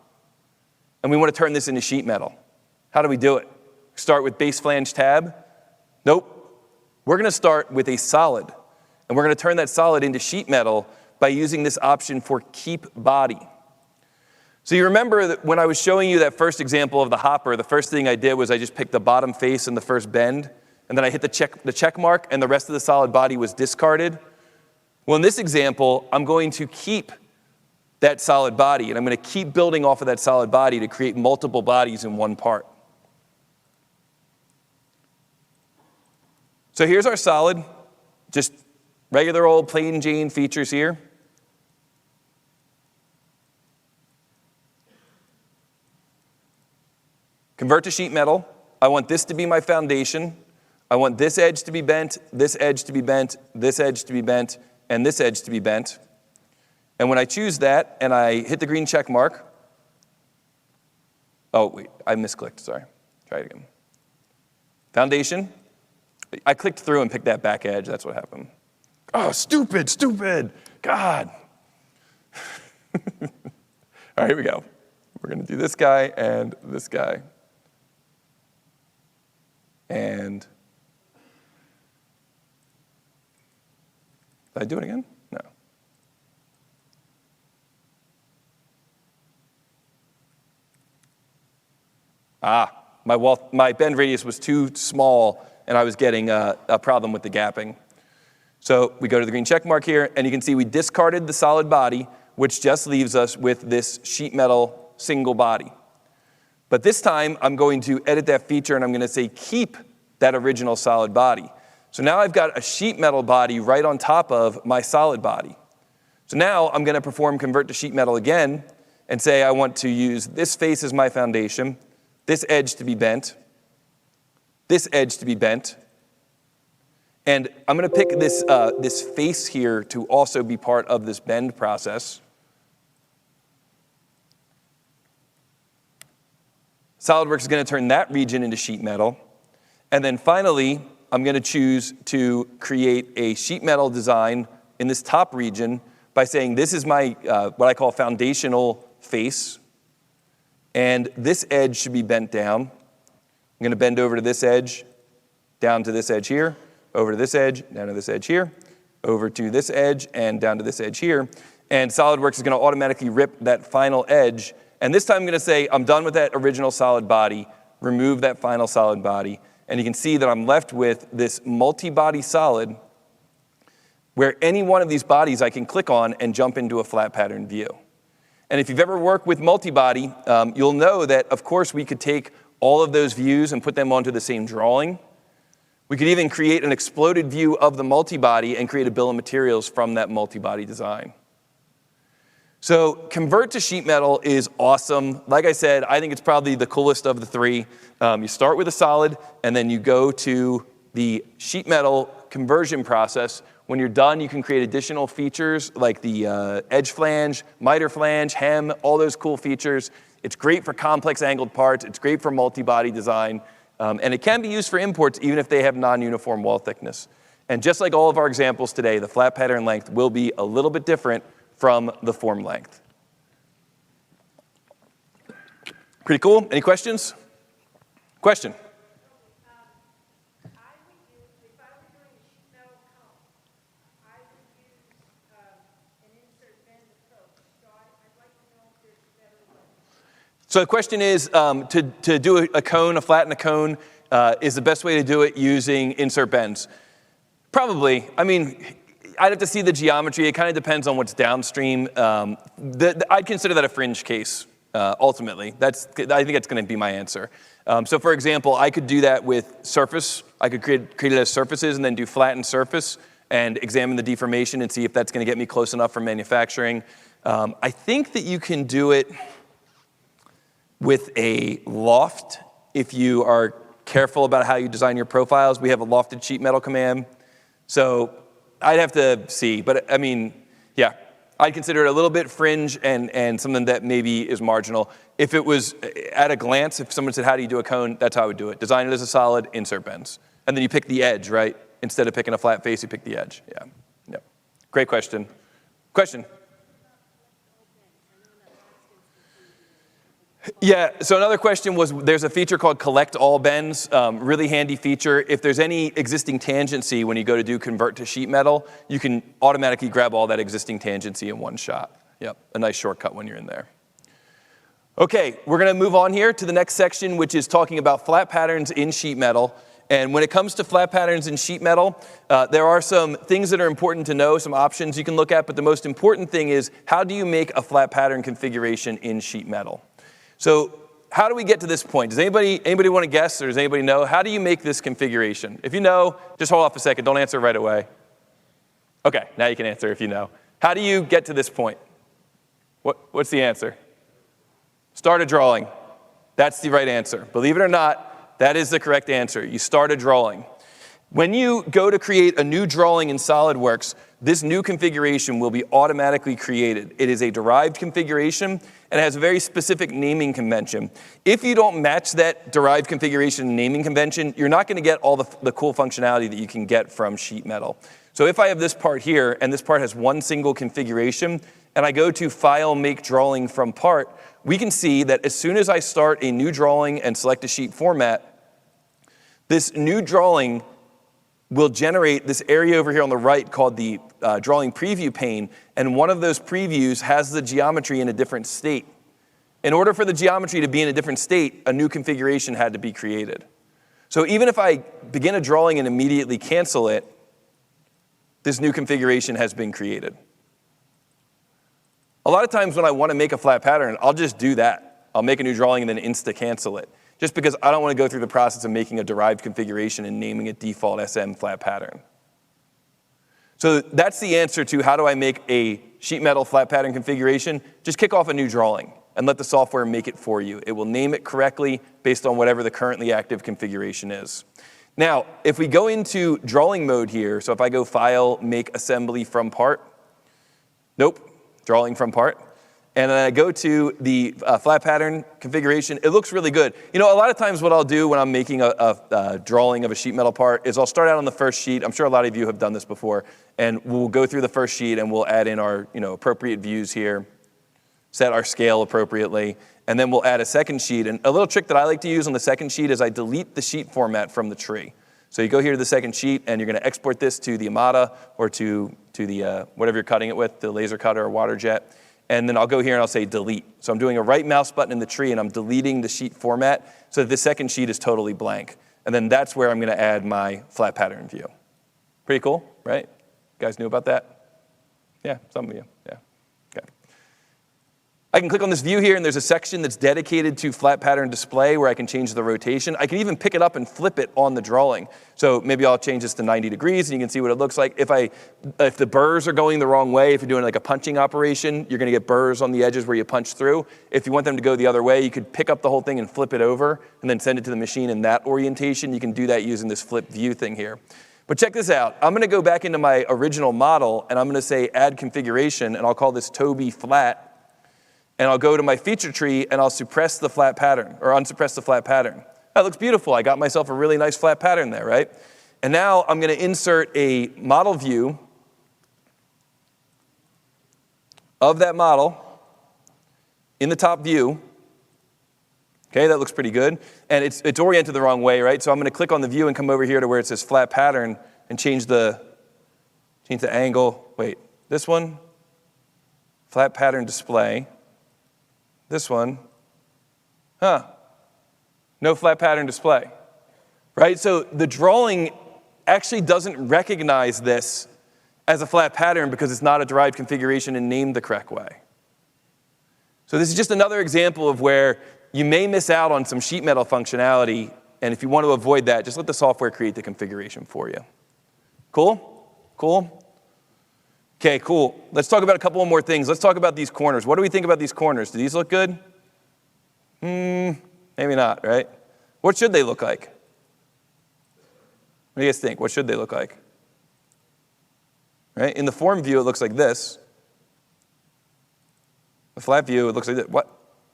and we want to turn this into sheet metal. How do we do it? Start with base flange tab? Nope. We're going to start with a solid, and we're going to turn that solid into sheet metal by using this option for keep body. So you remember that when I was showing you that first example of the hopper, the first thing I did was I just picked the bottom face and the first bend, and then I hit the check mark, and the rest of the solid body was discarded. Well, in this example, I'm going to keep that solid body, and I'm going to keep building off of that solid body to create multiple bodies in one part. So here's our solid, just regular old plain Jane features here. Convert to sheet metal. I want this to be my foundation. I want this edge to be bent, this edge to be bent, this edge to be bent, and this edge to be bent. And when I choose that and I hit the green check mark, oh, wait, I misclicked, sorry. Try it again. Foundation. I clicked through and picked that back edge, that's what happened. Oh, stupid, God. All right, here we go. We're going to do this guy and this guy. And did I do it again? No. My bend radius was too small, and I was getting a problem with the gapping. So we go to the green check mark here, and you can see we discarded the solid body, which just leaves us with this sheet metal single body. But this time, I'm going to edit that feature, and I'm going to say keep that original solid body. So now I've got a sheet metal body right on top of my solid body. So now I'm going to perform convert to sheet metal again and say I want to use this face as my foundation, this edge to be bent, this edge to be bent, and I'm going to pick this face here to also be part of this bend process. SOLIDWORKS is going to turn that region into sheet metal. And then finally, I'm going to choose to create a sheet metal design in this top region by saying this is my, what I call foundational face. And this edge should be bent down. I'm going to bend over to this edge, down to this edge here, over to this edge, down to this edge here, over to this edge, and down to this edge here. And SOLIDWORKS is going to automatically rip that final edge. And this time I'm going to say, I'm done with that original solid body, remove that final solid body, and you can see that I'm left with this multi-body solid where any one of these bodies I can click on and jump into a flat pattern view. And if you've ever worked with multi-body, you'll know that, of course, we could take all of those views and put them onto the same drawing. We could even create an exploded view of the multi-body and create a bill of materials from that multi-body design. So convert to sheet metal is awesome. Like I said, I think it's probably the coolest of the three. You start with a solid, and then you go to the sheet metal conversion process. When you're done, you can create additional features like the edge flange, miter flange, hem, all those cool features. It's great for complex angled parts. It's great for multi-body design. And it can be used for imports even if they have non-uniform wall thickness. And just like all of our examples today, the flat pattern length will be a little bit different from the form length. Pretty cool. Any questions? Question? So the question is, to do a cone, a flatten a cone, is the best way to do it using insert bends? Probably. I mean, I'd have to see the geometry. It kind of depends on what's downstream. I'd consider that a fringe case, ultimately. I think that's going to be my answer. So for example, I could do that with surface. I could create it as surfaces and then do flattened surface and examine the deformation and see if that's going to get me close enough for manufacturing. I think that you can do it with a loft if you are careful about how you design your profiles. We have a lofted sheet metal command. So I'd have to see, but I mean, yeah, I'd consider it a little bit fringe and something that maybe is marginal. If it was at a glance, if someone said, how do you do a cone, that's how I would do it. Design it as a solid, insert bends. And then you pick the edge, right? Instead of picking a flat face, you pick the edge. Yeah. Great question. Question? Yeah, so another question was, there's a feature called collect all bends, really handy feature. If there's any existing tangency when you go to do convert to sheet metal, you can automatically grab all that existing tangency in one shot. Yep, a nice shortcut when you're in there. Okay, we're gonna move on here to the next section, which is talking about flat patterns in sheet metal. And when it comes to flat patterns in sheet metal, there are some things that are important to know, some options you can look at, but the most important thing is, how do you make a flat pattern configuration in sheet metal? So how do we get to this point? Does anybody want to guess, or does anybody know? How do you make this configuration? If you know, just hold off a second. Don't answer right away. Okay, now you can answer if you know. How do you get to this point? What's the answer? Start a drawing. That's the right answer. Believe it or not, that is the correct answer. You start a drawing. When you go to create a new drawing in SOLIDWORKS, this new configuration will be automatically created. It is a derived configuration, and it has a very specific naming convention. If you don't match that derived configuration naming convention, you're not going to get all the cool functionality that you can get from sheet metal. So if I have this part here, and this part has one single configuration, and I go to File, Make Drawing from Part, we can see that as soon as I start a new drawing and select a sheet format, this new drawing will generate this area over here on the right called the drawing preview pane, and one of those previews has the geometry in a different state. In order for the geometry to be in a different state, a new configuration had to be created. So even if I begin a drawing and immediately cancel it, this new configuration has been created. A lot of times when I want to make a flat pattern, I'll just do that. I'll make a new drawing and then insta-cancel it, just because I don't want to go through the process of making a derived configuration and naming it default SM flat pattern. So that's the answer to how do I make a sheet metal flat pattern configuration. Just kick off a new drawing and let the software make it for you. It will name it correctly based on whatever the currently active configuration is. Now, if we go into drawing mode here, so if I go File, Make Assembly from Part, nope, Drawing from Part, and then I go to the flat pattern configuration, it looks really good. You know, a lot of times what I'll do when I'm making a drawing of a sheet metal part is I'll start out on the first sheet. I'm sure a lot of you have done this before. And we'll go through the first sheet and we'll add in our appropriate views here, set our scale appropriately, and then we'll add a second sheet. And a little trick that I like to use on the second sheet is I delete the sheet format from the tree. So you go here to the second sheet and you're going to export this to the Amada or to the whatever you're cutting it with, the laser cutter or water jet. And then I'll go here and I'll say delete. So I'm doing a right mouse button in the tree and I'm deleting the sheet format so that the second sheet is totally blank. And then that's where I'm going to add my flat pattern view. Pretty cool, right? You guys knew about that? Yeah, some of you, yeah. Okay. I can click on this view here and there's a section that's dedicated to flat pattern display where I can change the rotation. I can even pick it up and flip it on the drawing. So maybe I'll change this to 90 degrees and you can see what it looks like. If the burrs are going the wrong way, if you're doing like a punching operation, you're going to get burrs on the edges where you punch through. If you want them to go the other way, you could pick up the whole thing and flip it over and then send it to the machine in that orientation. You can do that using this flip view thing here. But check this out. I'm going to go back into my original model and I'm going to say add configuration and I'll call this Toby flat. And I'll go to my feature tree and I'll suppress the flat pattern or unsuppress the flat pattern. That looks beautiful. I got myself a really nice flat pattern there, right? And now I'm going to insert a model view of that model in the top view. Okay, that looks pretty good. And it's oriented the wrong way, right? So I'm going to click on the view and come over here to where it says flat pattern and change the angle. Wait, this one, flat pattern display. This one, no flat pattern display. right? So the drawing actually doesn't recognize this as a flat pattern because it's not a derived configuration and named the correct way. So this is just another example of where you may miss out on some sheet metal functionality, and if you want to avoid that, just let the software create the configuration for you. Cool? Cool? Okay, cool. Let's talk about a couple more things. Let's talk about these corners. What do we think about these corners? Do these look good? Maybe not, right? What should they look like? What do you guys think? What should they look like? Right? In the form view, it looks like this. The flat view, it looks like this.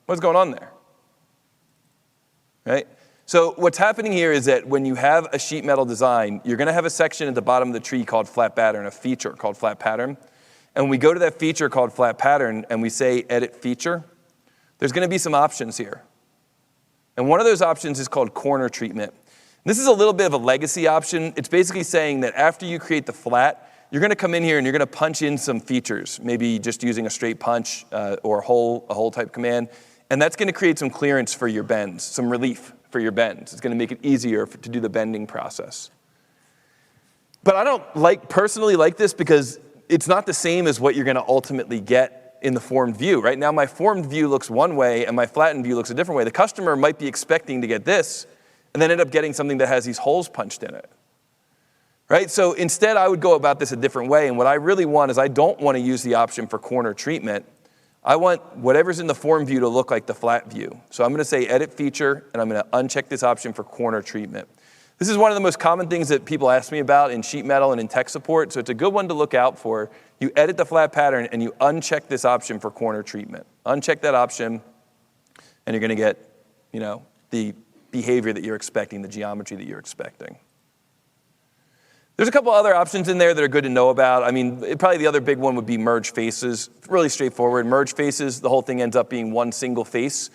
What's going on there? Right? So what's happening here is that when you have a sheet metal design, you're going to have a section at the bottom of the tree called flat pattern, a feature called flat pattern. And when we go to that feature called flat pattern and we say edit feature, there's going to be some options here. And one of those options is called corner treatment. This is a little bit of a legacy option. It's basically saying that after you create the flat, you're going to come in here and you're going to punch in some features, maybe just using a straight punch or a hole type command. And that's going to create some clearance for your bends, some relief for your bends. It's going to make it easier to do the bending process. But I don't personally like this because it's not the same as what you're going to ultimately get in the formed view. Right now, my formed view looks one way and my flattened view looks a different way. The customer might be expecting to get this and then end up getting something that has these holes punched in it. Right? So instead, I would go about this a different way. And what I really want is I don't want to use the option for corner treatment. I want whatever's in the form view to look like the flat view. So I'm going to say edit feature, and I'm going to uncheck this option for corner treatment. This is one of the most common things that people ask me about in sheet metal and in tech support, so it's a good one to look out for. You edit the flat pattern, and you uncheck this option for corner treatment. Uncheck that option, and you're going to get, the behavior that you're expecting, the geometry that you're expecting. There's a couple other options in there that are good to know about. I mean, probably the other big one would be merge faces. Really straightforward. Merge faces, the whole thing ends up being one single face.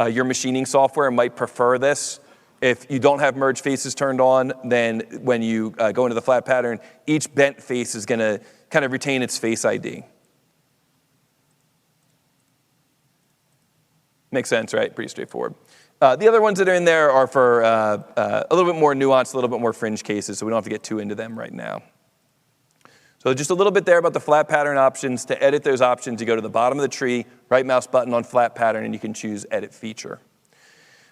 Your machining software might prefer this. If you don't have merge faces turned on, then when you go into the flat pattern, each bent face is going to kind of retain its face ID. Makes sense, right? Pretty straightforward. The other ones that are in there are for a little bit more nuanced, a little bit more fringe cases, so we don't have to get too into them right now. So just a little bit there about the flat pattern options. To edit those options, you go to the bottom of the tree, right mouse button on flat pattern, and you can choose edit feature.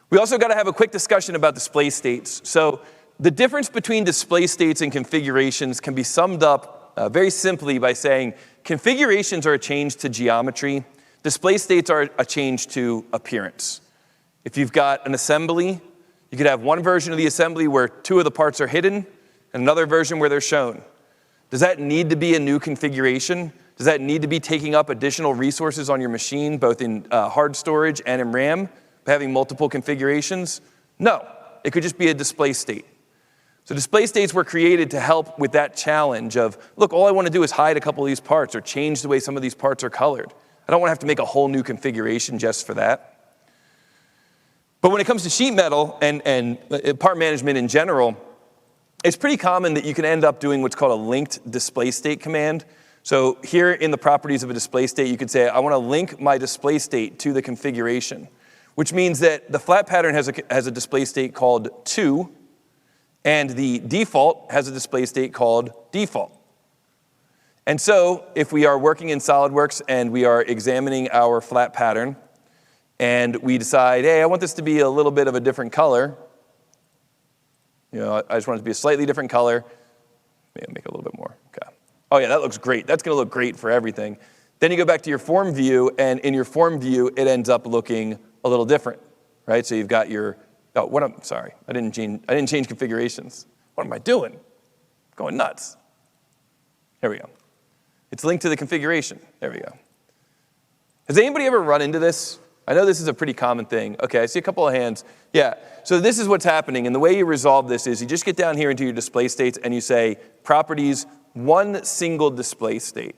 We also got to have a quick discussion about display states. So the difference between display states and configurations can be summed up very simply by saying configurations are a change to geometry. Display states are a change to appearance. If you've got an assembly, you could have one version of the assembly where two of the parts are hidden and another version where they're shown. Does that need to be a new configuration? Does that need to be taking up additional resources on your machine, both in hard storage and in RAM, by having multiple configurations? No, it could just be a display state. So display states were created to help with that challenge of, look, all I want to do is hide a couple of these parts or change the way some of these parts are colored. I don't want to have to make a whole new configuration just for that. But when it comes to sheet metal and part management in general, it's pretty common that you can end up doing what's called a linked display state command. So here in the properties of a display state, you could say, I want to link my display state to the configuration, which means that the flat pattern has a display state called to, and the default has a display state called default. And so if we are working in SOLIDWORKS and we are examining our flat pattern, and we decide, hey, I want this to be a little bit of a different color. I just want it to be a slightly different color. Maybe I'll make it a little bit more. Okay. Oh yeah, that looks great. That's going to look great for everything. Then you go back to your form view, and in your form view, it ends up looking a little different, right? So you've got your, sorry, I didn't change configurations. What am I doing? Going nuts. There we go. It's linked to the configuration. There we go. Has anybody ever run into this? I know this is a pretty common thing. Okay, I see a couple of hands. Yeah, so this is what's happening, and the way you resolve this is you just get down here into your display states and you say, properties, one single display state.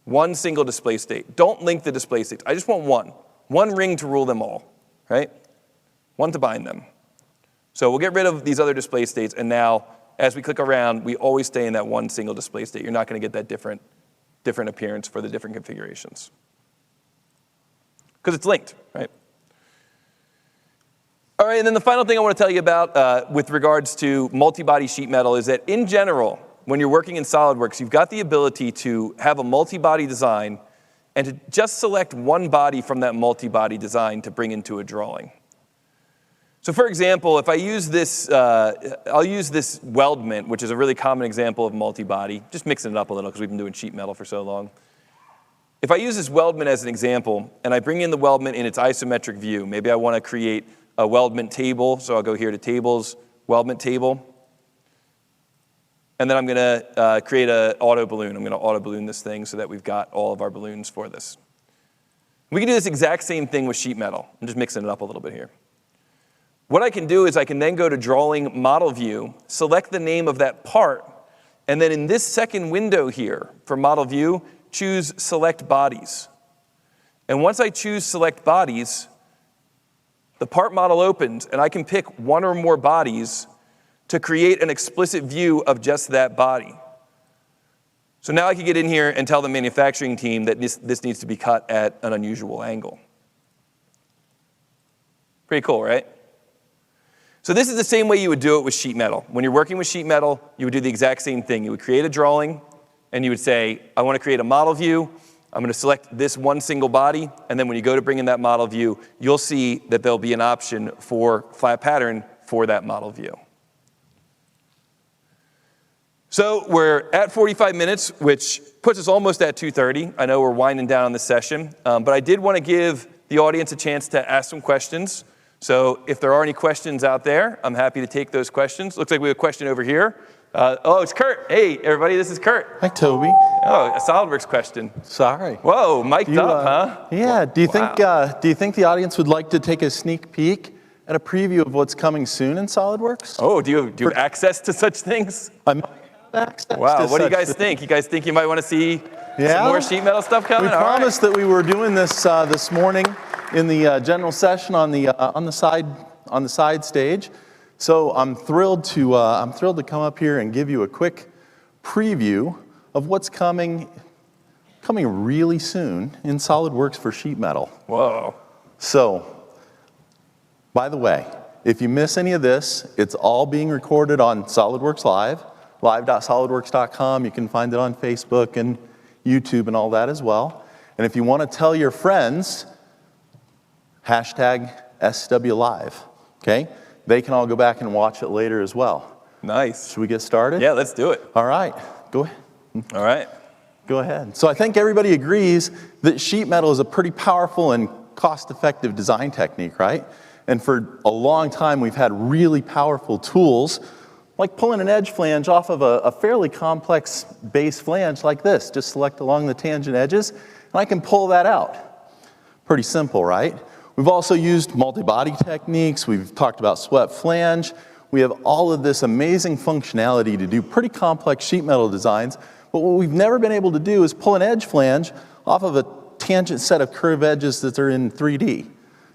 One single display state. Don't link the display states. I just want one. One ring to rule them all, right? One to bind them. So we'll get rid of these other display states, and now, as we click around, we always stay in that one single display state. You're not going to get that different appearance for the different configurations. Because it's linked, right? All right, and then the final thing I want to tell you about with regards to multi-body sheet metal is that in general, when you're working in SOLIDWORKS, you've got the ability to have a multi-body design and to just select one body from that multi-body design to bring into a drawing. So for example, if I use this, I'll use this weldment, which is a really common example of multi-body, just mixing it up a little because we've been doing sheet metal for so long. If I use this weldment as an example, and I bring in the weldment in its isometric view, maybe I want to create a weldment table, so I'll go here to Tables, Weldment Table, and then I'm going to create an auto balloon. I'm going to auto balloon this thing so that we've got all of our balloons for this. We can do this exact same thing with sheet metal. I'm just mixing it up a little bit here. What I can do is I can then go to Drawing Model View, select the name of that part, and then in this second window here for Model View, choose Select Bodies. And once I choose Select Bodies, the part model opens, and I can pick one or more bodies to create an explicit view of just that body. So now I can get in here and tell the manufacturing team that this needs to be cut at an unusual angle. Pretty cool, right? So this is the same way you would do it with sheet metal. When you're working with sheet metal, you would do the exact same thing. You would create a drawing, and you would say, I want to create a model view. I'm going to select this one single body, and then when you go to bring in that model view, you'll see that there'll be an option for flat pattern for that model view. So we're at 45 minutes, which puts us almost at 2:30. I know we're winding down on this session, but I did want to give the audience a chance to ask some questions. So if there are any questions out there, I'm happy to take those questions. Looks like we have a question over here. Oh, it's Kurt. Hey, everybody, this is Kurt. Hi, Toby. Oh, a SOLIDWORKS question. Sorry. Whoa, mic'd up, huh? Yeah. Do you think the audience would like to take a sneak peek at a preview of what's coming soon in SOLIDWORKS? Oh, do you have access to such things? I might have access. Wow. To What do you such guys think? You guys think you might want to see Yeah. some more sheet metal stuff coming? We promised that we were doing this this morning in the general session on the side stage. So I'm thrilled to come up here and give you a quick preview of what's coming really soon in SOLIDWORKS for sheet metal. Whoa. So, by the way, if you miss any of this, it's all being recorded on SOLIDWORKS Live, live.solidworks.com. You can find it on Facebook and YouTube and all that as well. And if you want to tell your friends, hashtag SWLive, okay? They can all go back and watch it later as well. Nice. Should we get started? Yeah, let's do it. All right. Go ahead. All right. Go ahead. So I think everybody agrees that sheet metal is a pretty powerful and cost-effective design technique, right? And for a long time, we've had really powerful tools, like pulling an edge flange off of a fairly complex base flange like this. Just select along the tangent edges, and I can pull that out. Pretty simple, right? We've also used multi-body techniques. We've talked about swept flange. We have all of this amazing functionality to do pretty complex sheet metal designs. But what we've never been able to do is pull an edge flange off of a tangent set of curved edges that are in 3D.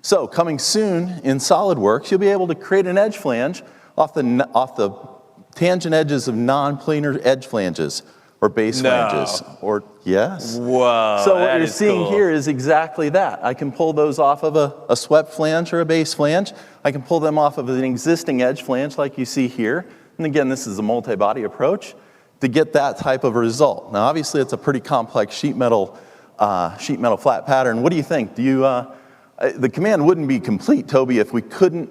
So coming soon in SOLIDWORKS, you'll be able to create an edge flange off the tangent edges of non-planar edge flanges. Or base flanges, or yes. Whoa, so what you're seeing here is exactly that. I can pull those off of a swept flange or a base flange. I can pull them off of an existing edge flange like you see here. And again, this is a multi-body approach to get that type of a result. Now, obviously, it's a pretty complex sheet metal flat pattern. What do you think? The command wouldn't be complete, Toby, if we couldn't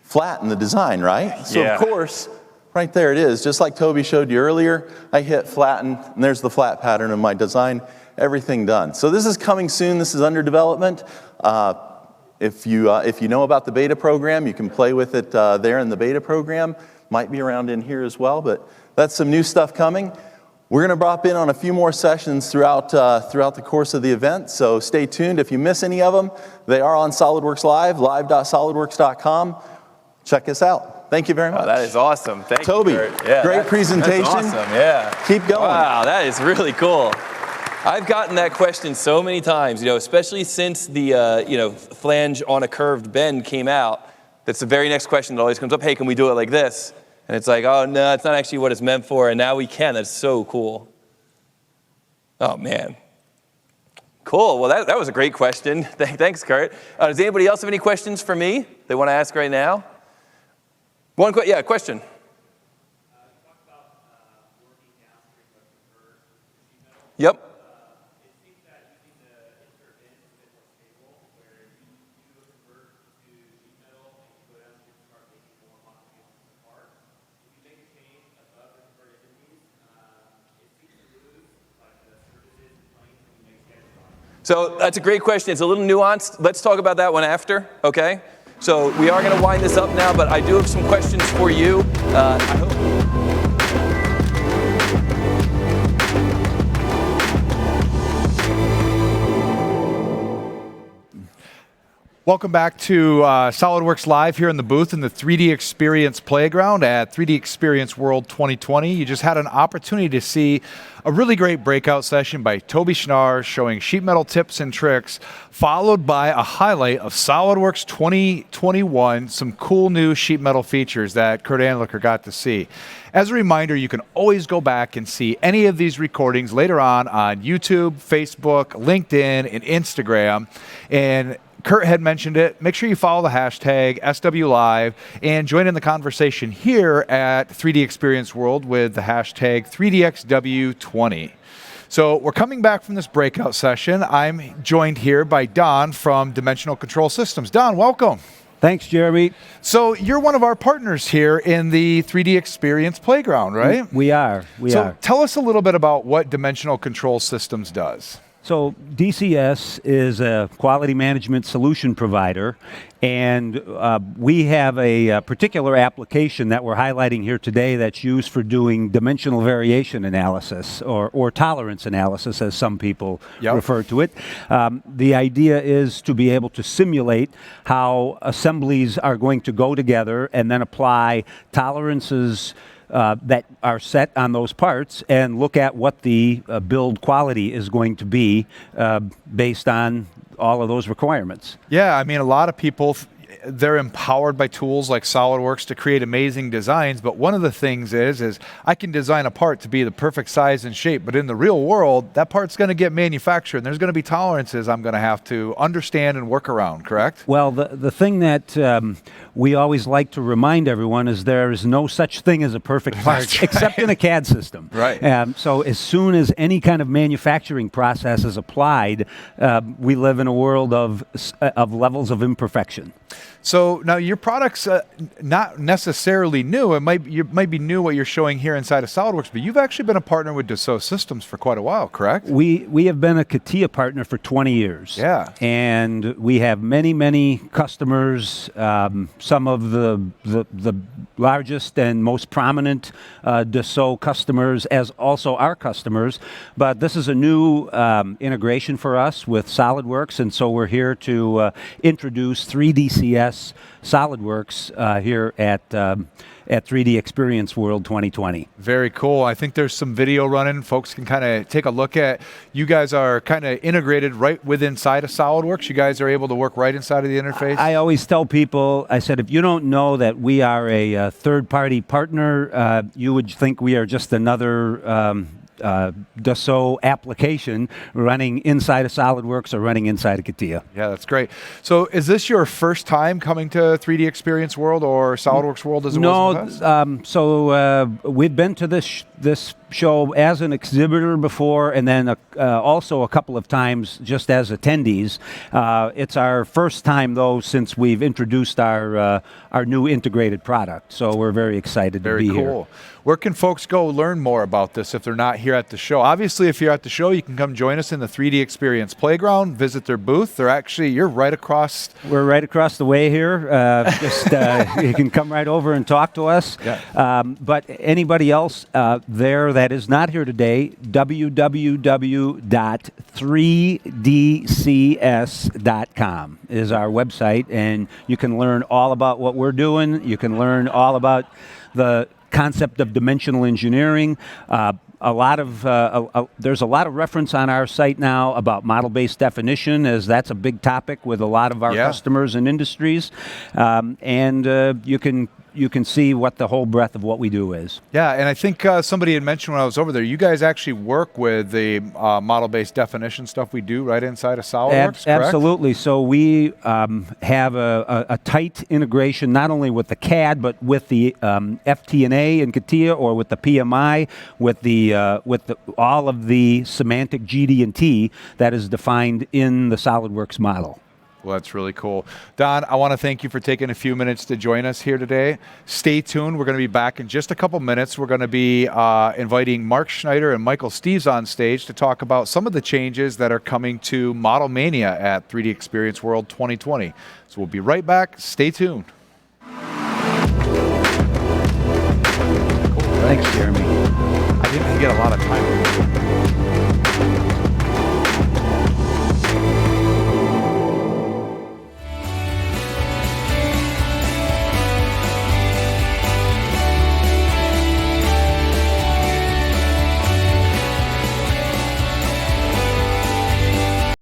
flatten the design, right? So yeah. Of course, right there it is. Just like Toby showed you earlier, I hit flatten, and there's the flat pattern of my design. Everything done. So this is coming soon. This is under development. If you know about the beta program, you can play with it there in the beta program. Might be around in here as well, but that's some new stuff coming. We're going to drop in on a few more sessions throughout the course of the event, so stay tuned. If you miss any of them, they are on SOLIDWORKS Live, live.solidworks.com. Check us out. Thank you very much. Oh, that is awesome. Thank Toby, you, Kurt. Yeah, great presentation. That's awesome, yeah. Keep going. Wow, that is really cool. I've gotten that question so many times, especially since the flange on a curved bend came out. That's the very next question that always comes up. Hey, can we do it like this? And it's like, oh, no, it's not actually what it's meant for, and now we can. That's so cool. Oh, man. Cool. Well, that was a great question. Thanks, Kurt. Does anybody else have any questions for me they want to ask right now? Question. Yep. So that's a great question. It's a little nuanced. Let's talk about that one after, okay? So we are going to wind this up now, but I do have some questions for you. I hope. Welcome back to SolidWorks Live here in the booth in the 3D Experience Playground at 3D Experience World 2020. You just had an opportunity to see a really great breakout session by Toby Schnaars showing sheet metal tips and tricks, followed by a highlight of SolidWorks 2021, some cool new sheet metal features that Kurt Anliker got to see. As a reminder, you can always go back and see any of these recordings later on YouTube, Facebook, LinkedIn, and Instagram. And Kurt had mentioned it. Make sure you follow the hashtag SWLive and join in the conversation here at 3D Experience World with the hashtag 3DXW20. So we're coming back from this breakout session. I'm joined here by Don from Dimensional Control Systems. Don, welcome. Thanks, Jeremy. So you're one of our partners here in the 3D Experience Playground, right? We are. So tell us a little bit about what Dimensional Control Systems does. So DCS is a quality management solution provider, and we have a particular application that we're highlighting here today that's used for doing dimensional variation analysis or tolerance analysis, as some people refer to it. The idea is to be able to simulate how assemblies are going to go together and then apply tolerances that are set on those parts and look at what the build quality is going to be based on all of those requirements. Yeah, I mean, a lot of people, they're empowered by tools like SolidWorks to create amazing designs, but one of the things is I can design a part to be the perfect size and shape, but in the real world, that part's going to get manufactured, and there's going to be tolerances I'm going to have to understand and work around, correct? Well, the thing that we always like to remind everyone is there is no such thing as a perfect part, except in a CAD system. Right. So as soon as any kind of manufacturing process is applied, we live in a world of levels of imperfection. So now your product's not necessarily new. It might be new what you're showing here inside of SolidWorks, but you've actually been a partner with Dassault Systems for quite a while, correct? We have been a CATIA partner for 20 years. Yeah. And we have many customers, some of the largest and most prominent Dassault customers as also our customers. But this is a new integration for us with SolidWorks, and so we're here to introduce 3DCS SolidWorks here at 3D Experience World 2020. Very cool. I think there's some video running. Folks can kind of take a look at. You guys are kind of integrated right inside of SolidWorks. You guys are able to work right inside of the interface. I always tell people, I said, if you don't know that we are a third-party partner, you would think we are just another Dassault application running inside of SolidWorks or running inside of CATIA. Yeah, that's great. So is this your first time coming to 3D Experience World or SolidWorks World as it was in the past? So we've been to this show as an exhibitor before, and then also a couple of times just as attendees. It's our first time, though, since we've introduced our new integrated product. So we're very excited to be here. Very cool. Where can folks go learn more about this if they're not here at the show? Obviously, if you're at the show, you can come join us in the 3D Experience Playground, visit their booth. You're right across. We're right across the way here. You can come right over and talk to us. Yeah. But anybody else there that is not here today, www.3dcs.com is our website, and you can learn all about what we're doing. You can learn all about the concept of dimensional engineering. There's a lot of reference on our site now about model-based definition, as that's a big topic with a lot of our customers and industries. And you can you can see what the whole breadth of what we do is. Yeah, and I think somebody had mentioned when I was over there, you guys actually work with the model-based definition stuff we do right inside of SolidWorks, correct? Absolutely. So we have a tight integration not only with the CAD, but with the FT&A and CATIA, or with the PMI, with all of the semantic GD&T that is defined in the SolidWorks model. Well, that's really cool. Don, I want to thank you for taking a few minutes to join us here today. Stay tuned. We're going to be back in just a couple minutes. We're going to be inviting Mark Schneider and Michael Steves on stage to talk about some of the changes that are coming to Model Mania at 3D Experience World 2020. So we'll be right back. Stay tuned. Thanks, Jeremy. I didn't get a lot of time.